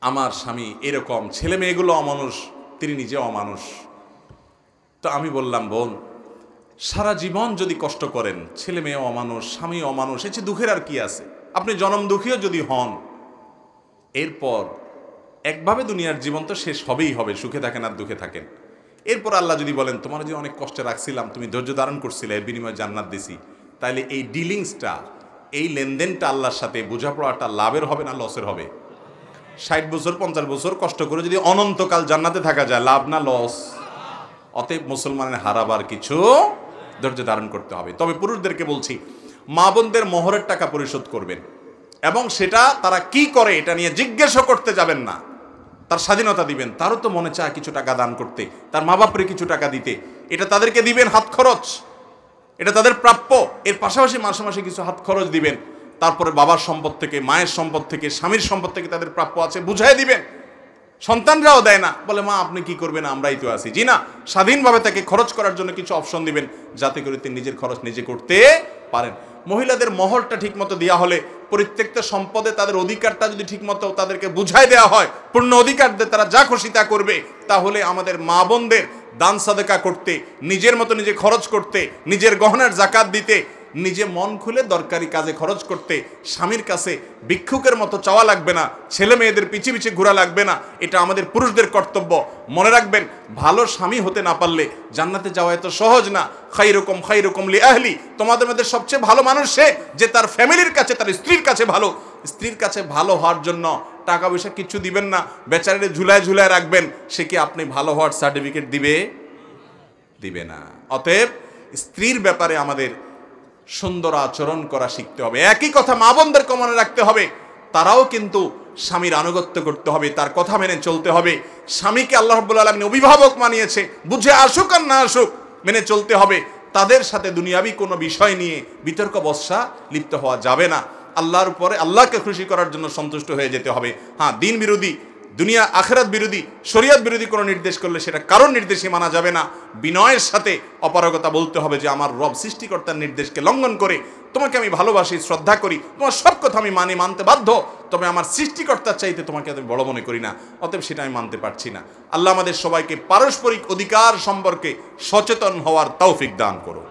[SPEAKER 1] আমার স্বামী এরকম, ছেলে মেয়েগুলো অমানুষ, তিনি নিজে অমানুষ। তো আমি বললাম, বোন, সারা জীবন যদি কষ্ট করেন, ছেলে মেয়ে অমানুষ, স্বামী অমানুষ, এর চেয়ে দুঃখের আর কি আছে? আপনি জনম দুঃখীও যদি হন, এরপর একভাবে দুনিয়ার জীবন তো শেষ হবেই হবে, সুখে থাকেন আর দুঃখে থাকেন, এরপর আল্লাহ যদি বলেন তোমার যে অনেক কষ্টে রাখছিলাম, তুমি ধৈর্য ধারণ করছিলে, এর বিনিময়ে জান্নাত দিছি, তাহলে এই ডিলিংসটা, এই লেনদেনটা আল্লাহর সাথে বোঝাপড়াটা লাভের হবে না লসের হবে? 60 বছর 50 বছর কষ্ট করে যদি অনন্তকাল জান্নাতে থাকা যায়, লাভ না লস? অতএব মুসলমানের হারাবার কিছু, ধৈর্য ধারণ করতে হবে। তবে পুরুষদেরকে বলছি, মা বোনদের মোহরের টাকা পরিশোধ করবেন, এবং সেটা তারা কি করে এটা নিয়ে জিজ্ঞাসা করতে যাবেন না। তার স্বাধীনতা দিবেন, তারও তো মনে চায় কিছু টাকা দান করতে, তার মা বাপরে কিছু টাকা দিতে, এটা তাদেরকে দিবেন হাত খরচ, এটা তাদের প্রাপ্য। এর পাশাপাশি মাসে মাসে কিছু হাত খরচ দিবেন, তারপরে বাবার সম্পদ থেকে, মায়ের সম্পদ থেকে, স্বামীর সম্পদ থেকে তাদের প্রাপ্য আছে বুঝাই দিবেন। সন্তানরাও দেয় না, বলে মা আপনি কি করবেন, আমরাই তো আছি। জি না, স্বাধীনভাবে তাকে খরচ করার জন্য কিছু অপশন দিবেন, যাতে করে তিনি নিজের খরচ নিজে করতে পারেন। মহিলাদের মহরটা ঠিকমতো দেওয়া হলে, প্রত্যেকটা সম্পদে তাদের অধিকারটা যদি ঠিকমতো তাদেরকে বুঝাই দেওয়া হয়, পূর্ণ অধিকার দিয়ে তারা যা খুশি তা করবে, তাহলে আমাদের মা বোনদের দান সাদেকা করতে, নিজের মতো নিজে খরচ করতে, নিজের গহনার জাকাত দিতে, নিজে মন খুলে দরকারি কাজে খরচ করতে, স্বামীর কাছে ভিক্ষুকের মতো চাওয়া লাগবে না, ছেলে মেয়েদের পিছে পিছে ঘোরা লাগবে না। এটা আমাদের পুরুষদের কর্তব্য। মনে রাখবেন, ভালো স্বামী হতে না পারলে জান্নাতে যাওয়া এত সহজ না। খাইরুকুম লি আহলি, তোমাদের মধ্যে সবচেয়ে ভালো মানুষ সে যে তার ফ্যামিলির কাছে, তার স্ত্রীর কাছে ভালো। স্ত্রীর কাছে ভালো হওয়ার জন্য টাকা পয়সা কিছু দিবেন না, বেচারে ঝুলায় ঝুলায় রাখবেন, সে কি আপনি ভালো হওয়ার সার্টিফিকেট দিবে না। অতএব স্ত্রীর ব্যাপারে আমাদের সুন্দর আচরণ করা শিখতে হবে। একই কথা মা বোনদেরকে মনে রাখতে হবে, তারাও কিন্তু স্বামীর আনুগত্য করতে হবে, তার কথা মেনে চলতে হবে। স্বামীকে আল্লাহ রাব্বুল আলামিন অভিভাবক মানিয়েছে, বুঝে আসুক আর না আসুক মেনে চলতে হবে। তাদের সাথে দুনিয়াবি কোনো বিষয় নিয়ে বিতর্ক বর্ষা লিপ্ত হওয়া যাবে না। আল্লাহর উপরে, আল্লাহকে খুশি করার জন্য সন্তুষ্ট হয়ে যেতে হবে। হ্যাঁ, দিন বিরোধী, দুনিয়া আখিরাত বিরোধী, শরীয়ত বিরোধী কোনো নির্দেশ করলে সেটা কারণ নির্দেশই মানা যাবে না। বিনয়ের সাথে অপারগতা বলতে হবে যে আমার রব সৃষ্টিকর্তার নির্দেশকে লঙ্ঘন করে তোমাকে আমি ভালোবাসি, শ্রদ্ধা করি, তোমার সব কথা আমি মানতে বাধ্য, তবে আমার সৃষ্টিকর্তার চাইতে তোমাকে আমি বড় মনে করি না, অতএব সেটা আমি মানতে পারছি না। আল্লাহ আমাদের সবাইকে পারস্পরিক অধিকার সম্পর্কে সচেতন হওয়ার তৌফিক দান করুন।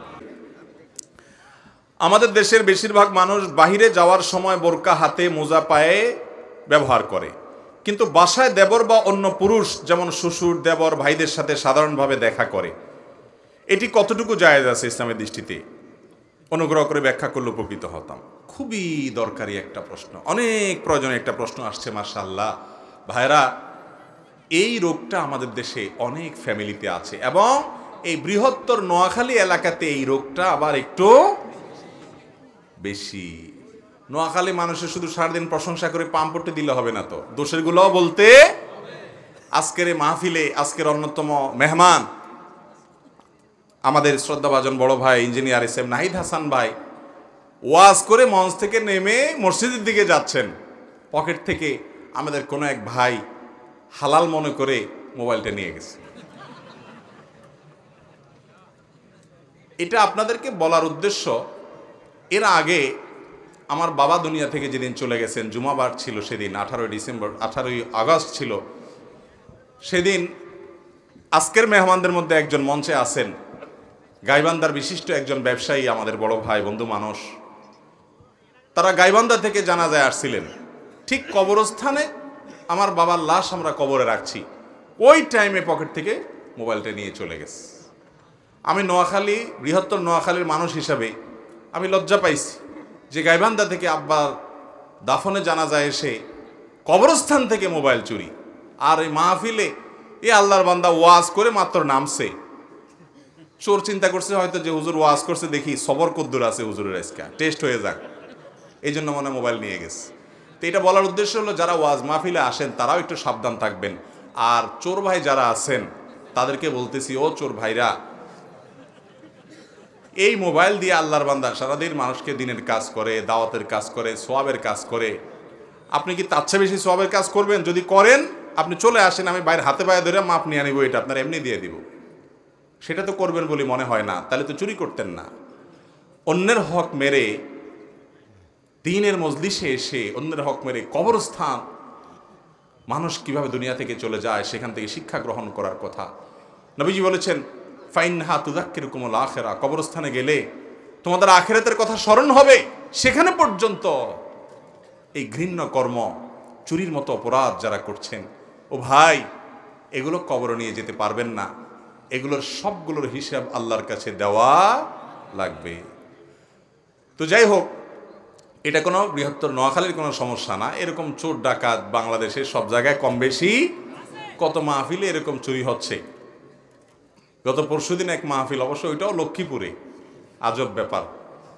[SPEAKER 1] আমাদের দেশের বেশিরভাগ মানুষ বাহিরে যাওয়ার সময় বোরকা হাতে, মোজা পায়ে ব্যবহার করে, কিন্তু বাসায় দেবর বা অন্য পুরুষ যেমন শ্বশুর, দেবর, ভাইদের সাথে সাধারণভাবে দেখা করে। এটি কতটুকু জায়েজ আছে ইসলামের দৃষ্টিতে? অনুগ্রহ করে ব্যাখ্যা করলে উপকৃত হতাম। খুবই দরকারি একটা প্রশ্ন, অনেক প্রয়োজনীয় একটা প্রশ্ন আসছে। মাশাআল্লাহ ভাইরা, এই রোগটা আমাদের দেশে অনেক ফ্যামিলিতে আছে, এবং এই বৃহত্তর নোয়াখালী এলাকাতে এই রোগটা আবার একটু বেশি। নোয়াখালী মানুষের শুধু সারাদিন প্রশংসা করে পাম্পটে দিলে হবে না, তো দোষের গুলোও বলতে। আজকের এই মাহফিলে আজকের অন্যতম মেহমান আমাদের শ্রদ্ধাভাজন বড় ভাই engineer S M Nahid Hasan ভাই ওয়াজ করে মঞ্চ থেকে নেমে মসজিদের দিকে যাচ্ছেন, পকেট থেকে আমাদের কোনো এক ভাই হালাল মনে করে মোবাইলটা নিয়ে গেছে। এটা আপনাদেরকে বলার উদ্দেশ্য, এর আগে আমার বাবা দুনিয়া থেকে যেদিন চলে গেছেন, জুমাবার ছিল সেদিন, 18 আগস্ট ছিল সেদিন। আজকের মেহমানদের মধ্যে একজন মঞ্চে আছেন, গাইবান্ধার বিশিষ্ট একজন ব্যবসায়ী, আমাদের বড় ভাই, বন্ধু মানুষ। তারা গাইবান্ধা থেকে জানাজায় আসছিলেন, ঠিক কবরস্থানে আমার বাবার লাশ আমরা কবরে রাখছি, ওই টাইমে পকেট থেকে মোবাইলটা নিয়ে চলে গেছে। আমি নোয়াখালী, বৃহত্তর নোয়াখালীর মানুষ হিসাবে আমি লজ্জা পাইছি যে গাইবান্ধা থেকে আব্বার দাফনে জানাজায় এসে কবরস্থান থেকে মোবাইল চুরি। আর এই মাহফিলে এ আল্লাহর বান্দা ওয়াজ করে মাত্র নামছে, চোর চিন্তা করছে হয়তো যে হুজুর ওয়াজ করছে, দেখি সবর কদ্দুর আছে হুজুরের, আজকে টেস্ট হয়ে যাক, এই জন্য মনে মোবাইল নিয়ে গেছে। তো এটা বলার উদ্দেশ্য হলো, যারা ওয়াজ মাহফিলে আসেন তারাও একটু সাবধান থাকবেন। আর চোর ভাই যারা আছেন তাদেরকে বলতেছি, ও চোর ভাইরা, এই মোবাইল দিয়ে আল্লাহর বান্দা সারাদিন মানুষকে দিনের কাজ করে, দাওয়াতের কাজ করে, সোয়াবের কাজ করে, আপনি কি তার চেয়ে বেশি সোয়াবের কাজ করবেন? যদি করেন আপনি চলে আসেন, আমি বাইরে হাতে পায়ে ধরে মাপ নিয়ে আনিব, এটা আপনার এমনি দিয়ে দিব। সেটা তো করবেন বলে মনে হয় না, তাহলে তো চুরি করতেন না। অন্যের হক মেরে দ্বীনের মজলিসে এসে অন্যের হক মেরে কবরস্থান, মানুষ কিভাবে দুনিয়া থেকে চলে যায় সেখান থেকে শিক্ষা গ্রহণ করার কথা নবীজি বলেছেন, ফাইনহা তুযাক্কিরুকুমুল আখিরা, কবরস্থানে গেলে তোমাদের আখিরাতের কথা স্মরণ হবে। সেখানে পর্যন্ত এই ঘৃণ্য কর্ম, চুরির মতো অপরাধ যারা করছেন, ও ভাই, এগুলো কবরে নিয়ে যেতে পারবেন না। এগুলোর সবগুলোর হিসাব আল্লাহর কাছে দেওয়া লাগবে। তো যাই হোক, এটা কোনো বৃহত্তর নোয়াখালীর কোনো সমস্যা না। এরকম চোর ডাকাত বাংলাদেশের সব জায়গায় কম বেশি, কত মাহফিলে এরকম চুরি হচ্ছে। গত পরশুদিন এক মাহফিল, অবশ্য ওইটাও লক্ষ্মীপুরে, আজব ব্যাপার।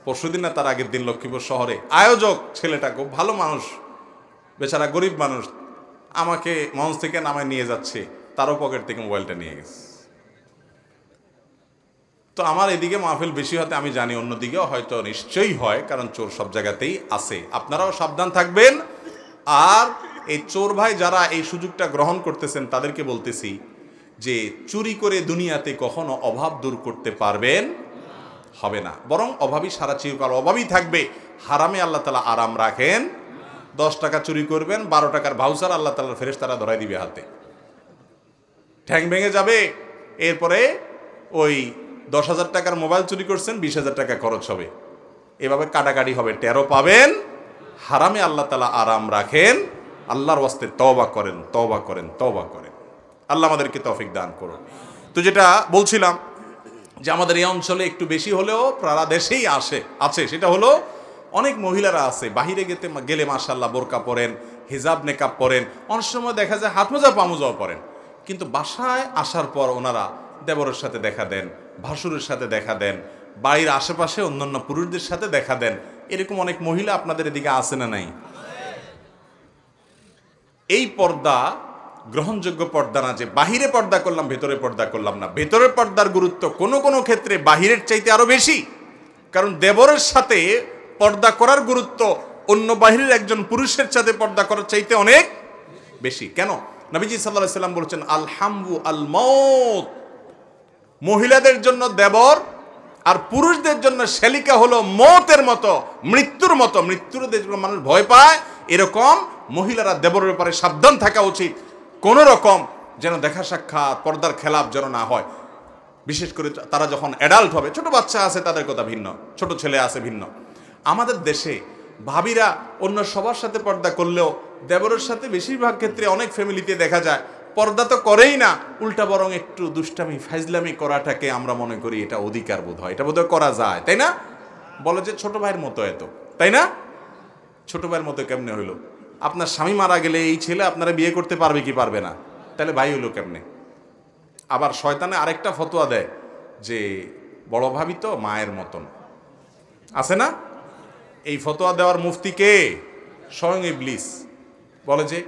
[SPEAKER 1] পরশুদিন না তার আগের দিন লক্ষ্মীপুর শহরে আয়োজক ছেলেটা খুব ভালো মানুষ, বেচারা গরিব মানুষ, আমাকে মঞ্চ থেকে নামায় নিয়ে যাচ্ছে, তারও পকেট থেকে মোবাইলটা নিয়ে গেছে। তো আমার এদিকে মাহফিল বেশি হতে আমি জানি, অন্যদিকেও হয়তো নিশ্চয়ই হয়, কারণ চোর সব জায়গাতেই আছে। আপনারাও সাবধান থাকবেন। আর এই চোর ভাই যারা এই সুযোগটা গ্রহণ করতেছেন তাদেরকে বলতেছি যে চুরি করে দুনিয়াতে কখনো অভাব দূর করতে পারবেন হবে না, বরং অভাবী সারা চিরকাল অভাবই থাকবে। হারামে আল্লাহ তাআলা আরাম রাখেন। 10 টাকা চুরি করবেন, 12 টাকার ভাউচার আল্লাহ তাআলার ফেরেশতারা ধরাই দিবে হাতে, ঠ্যাং ভেঙে যাবে। এরপরে ওই 10,000 টাকার মোবাইল চুরি করছেন, 20,000 টাকা খরচ হবে, এভাবে কাটাকাটি হবে, টেরও পাবেন। হারামে আল্লাহ তাআলা আরাম রাখেন। আল্লাহর ওয়াস্তে তওবা করেন, তওবা করেন, তওবা করেন। আল্লাহ আমাদেরকে তৌফিক দান করুন। তো যেটা বলছিলাম যে আমাদের এই অঞ্চলে একটু বেশি হলেও সারা দেশেই আছে, সেটা হলো অনেক মহিলারা আছে বাহিরে গেলে মাশাআল্লাহ বোরকা পরেন, হিজাব নেকাব পরেন, অনেক সময় দেখা যায় হাত মোজা পা মোজাও পরেন, কিন্তু বাসায় আসার পর ওনারা দেবরের সাথে দেখা দেন, ভাসুরের সাথে দেখা দেন, বাড়ির আশেপাশে অন্যান্য পুরুষদের সাথে দেখা দেন। এরকম অনেক মহিলা আপনাদের এদিকে আছে না নাই? এই পর্দা গ্রহণযোগ্য পর্দা না, যে বাহিরে পর্দা করলাম ভেতরে পর্দা করলাম না। ভেতরের পর্দার গুরুত্ব কোনো কোনো ক্ষেত্রে বাহিরের চাইতে আরো বেশি, কারণ দেবরের সাথে পর্দা করার গুরুত্ব অন্য বাহিরের একজন পুরুষের সাথে পর্দা করার চাইতে অনেক বেশি। কেন? নবীজি সাল্লাল্লাহু আলাইহি সাল্লাম বলেছেন আল হামু আল মউত, মহিলাদের জন্য দেবর আর পুরুষদের জন্য শালিকা হলো মৌতের মতো, মৃত্যুর মতো। মৃত্যুর মানুষ ভয় পায়, এরকম মহিলারা দেবরের ব্যাপারে সাবধান থাকা উচিত। কোন রকম যেন দেখা সাক্ষাৎ পর্দার খেলাপ যেন না হয়। বিশেষ করে তারা যখন অ্যাডাল্ট হবে, ছোট বাচ্চা আছে তাদের কথা ভিন্ন, ছোট ছেলে আছে ভিন্ন। আমাদের দেশে ভাবিরা অন্য সবার সাথে পর্দা করলেও দেবরের সাথে বেশিরভাগ ক্ষেত্রে অনেক ফ্যামিলিতে দেখা যায় পর্দা তো করেই না, উল্টা বরং একটু দুষ্টামি ফাইজলামি করাটাকে আমরা মনে করি এটা অধিকার বোধ হয়, এটা বোধহয় করা যায়, তাই না? বলে যে ছোট ভাইয়ের মতো এত, তাই না? ছোট ভাইয়ের মতো কেমনে হইলো? আপনার স্বামী মারা গেলে এই ছেলে আপনারা বিয়ে করতে পারবে কি পারবে না? তাহলে ভাই হইলো কেমনে? আবার শয়তানে আরেকটা ফতোয়া দেয় যে বড় ভাবি তো মায়ের মতন, আছে না? এই ফতোয়া দেওয়ার মুফতি কে? স্বয়ং ইবলিস। বলে যে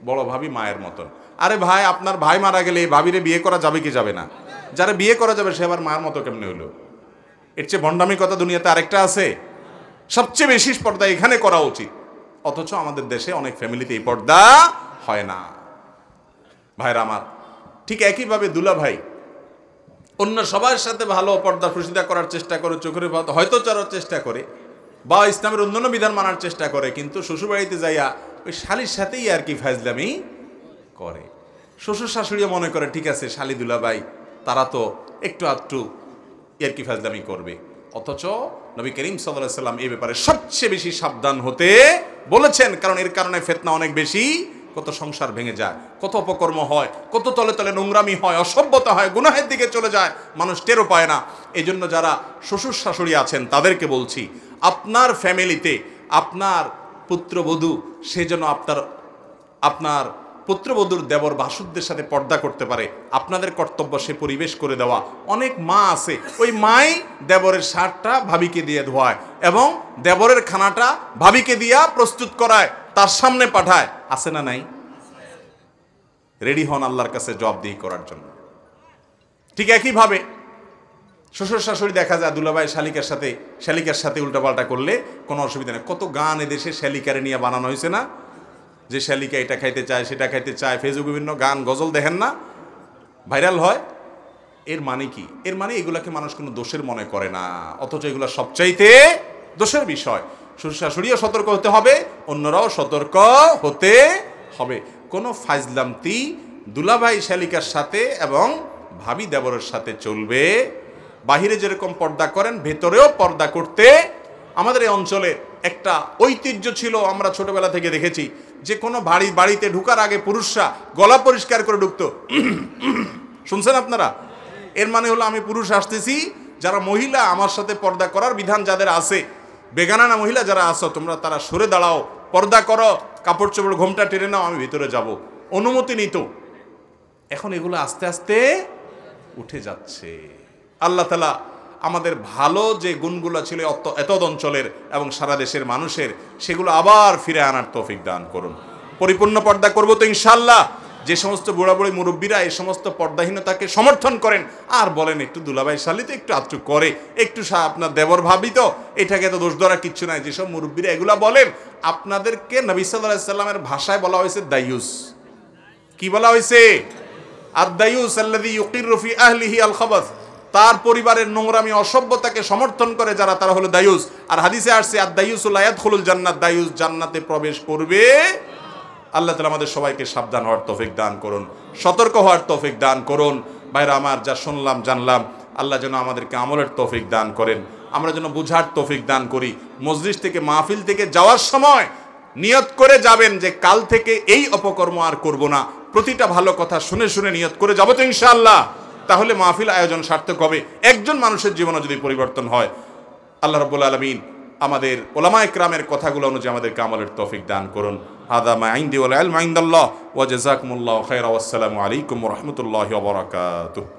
[SPEAKER 1] বড় ভাবি মায়ের মতন। আরে ভাই, আপনার ভাই মারা গেলে এই ভাবিরে বিয়ে করা যাবে কি যাবে না? যারা বিয়ে করা যাবে সে আবার মায়ের মতো কেমনে হইলো? এর চেয়ে ভণ্ডামি কথা দুনিয়াতে আরেকটা আছে? সবচেয়ে বেশি পর্দা এখানে করা উচিত, অথচ আমাদের দেশে অনেক ফ্যামিলিতে এই পর্দা হয় না। ভাইরা আমার, ঠিক একইভাবে দুলা ভাই অন্য সবার সাথে ভালো পর্দা প্রসিদ্ধা করার চেষ্টা করে, চোখের হয়তো চড়ার চেষ্টা করে, বা ইসলামের অন্যান্য বিধান মানার চেষ্টা করে, কিন্তু শ্বশুরবাড়িতে যাইয়া ওই শালির সাথেই আর কি ফাজলামি করে। শ্বশুর শাশুড়িও মনে করে ঠিক আছে শালি দুলা ভাই তারা তো একটু আধটু আর কি ফাজলামি করবে, অথচ নবী করিম সাল্লাল্লাহু আলাইহি সাল্লাম এই ব্যাপারে সবচেয়ে বেশি সাবধান হতে বলেছেন, কারণ এর কারণে ফিতনা অনেক বেশি, কত সংসার ভেঙে যায়, কত অপকর্ম হয়, কত তলে তলে নোংরামি হয়, অসভ্যতা হয়, গুনাহের দিকে চলে যায়, মানুষ টেরও পায় না। এই জন্য যারা শ্বশুর শাশুড়ি আছেন তাদেরকে বলছি, আপনার ফ্যামিলিতে আপনার পুত্রবধূ সে যেন আপনার পুত্রবধূর দেবর ভাসুরদের সাথে পর্দা করতে পারে, আপনাদের কর্তব্য সে পরিবেশ করে দেওয়া। অনেক মা আছে ওই মাই দেবরের শার্টটা ভাবিকে দিয়ে ধোয়ায় এবং দেবরের খানাটা ভাবিকে দিয়া প্রস্তুত করায়, তার সামনে পাঠায়, আছে না নাই? রেডি হন আল্লাহর কাছে জবাবদিহি করার জন্য। ঠিক একইভাবে শ্বশুর শাশুড়ি দেখা যায় দুলাভাই শালিকার সাথে উল্টাপাল্টা করলে কোনো অসুবিধা নেই। কত গান এদেশে শালিকারে নিয়ে বানানো হয়েছে না, যে শালিকা এটা খাইতে চায় সেটা খাইতে চায়, ফেসবুক বিভিন্ন গান গজল দেখেন না ভাইরাল হয়। এর মানে কি? এর মানে এগুলাকে মানুষ কোনো দোষের মনে করে না, অথচ এগুলো সবচাইতে দোষের বিষয়। শ্বশুর শাশুড়িও সতর্ক হতে হবে, অন্যরাও সতর্ক হতে হবে। কোনো ফাজলামতি দুলাভাই শালিকার সাথে এবং ভাবি দেবরের সাথে চলবে। বাহিরে যেরকম পর্দা করেন ভেতরেও পর্দা করতে। আমাদের এই অঞ্চলে একটা ঐতিহ্য ছিল, আমরা ছোটবেলা থেকে দেখেছি, যে কোনো বাড়িতে ঢুকার আগে পুরুষরা গলা পরিষ্কার করে ঢুকতো। শুনছেন আপনারা? এর মানে হলো আমি পুরুষ আসতেছি, যারা মহিলা আমার সাথে পর্দা করার বিধান যাদের আছে, বেগানা মহিলা যারা আছো তোমরা তারা সরে দাঁড়াও, পর্দা করো, কাপড় চোপড় ঘোমটা টেনে নাও, আমি ভিতরে যাব, অনুমতি নিত। এখন এগুলো আস্তে আস্তে উঠে যাচ্ছে। আল্লাহ তাআলা আমাদের ভালো যে গুণগুলো ছিল এতদ অঞ্চলের এবং সারা দেশের মানুষের, সেগুলো আবার ফিরে আনার তৌফিক দান করুন। পরিপূর্ণ পর্দা করব তো ইনশাআল্লাহ। যে সমস্ত বুড়া বুড়ি মুরব্বীরা এই সমস্ত পর্দাহীনতাকে সমর্থন করেন আর বলেন একটু দুলাভাই শালিতে একটু আত্রু করে, একটু আপনার দেবর ভাবি তো, এটাকে তো দোষ ধরা কিচ্ছু নাই, যেসব মুরব্বীরা এগুলা বলেন, আপনাদেরকে নবী সাল্লাল্লাহু আলাইহি সাল্লামের ভাষায় বলা হয়েছে দায়ুস। কি বলা হয়েছে? আদ-দায়ুস আল্লাযী ইউকিরু ফি আহলিহি আল খাবাস। তার পরিবারের নোংরামি অসভ্যতাকে সমর্থন করে যারা, তারা হলো দায়ুস। আর হাদিসে আসছে আদ-দায়ুসু লা ইয়াদখুলুল জান্নাত, দায়ুস জান্নাতে প্রবেশ করবে। আল্লাহ তাআলা আমাদের সবাইকে সাবধান হওয়ার তৌফিক দান করুন, সতর্ক হওয়ার তৌফিক দান করুন। ভাইরা আমার, যা শুনলাম জানলাম, আল্লাহ যেন আমাদেরকে আমলের তৌফিক দান করেন, আমরা যেন বুঝার তৌফিক দান করি। মজলিস থেকে, মাহফিল থেকে যাওয়ার সময় নিয়ত করে যাবেন যে কাল থেকে এই অপকর্ম আর করব না। প্রতিটা ভালো কথা শুনে শুনে নিয়ত করে যাবো তো ইনশাআল্লাহ। তাহলে মাহফিল আয়োজন সার্থক হবে। একজন মানুষের জীবনে যদি পরিবর্তন হয়, আল্লাহ রাব্বুল আলামিন আমাদের উলামায়ে কেরামের কথাগুলো অনুযায়ী আমাদেরকে আমলের তৌফিক দান করুন। হাদা মা ইনদি ওয়াল ইলমু ইনদাল্লাহ ওয়া জাযাকুমুল্লাহু খায়রা ওয়াসসালামু আলাইকুম ওয়া রাহমাতুল্লাহি ওয়া বারাকাতুহু।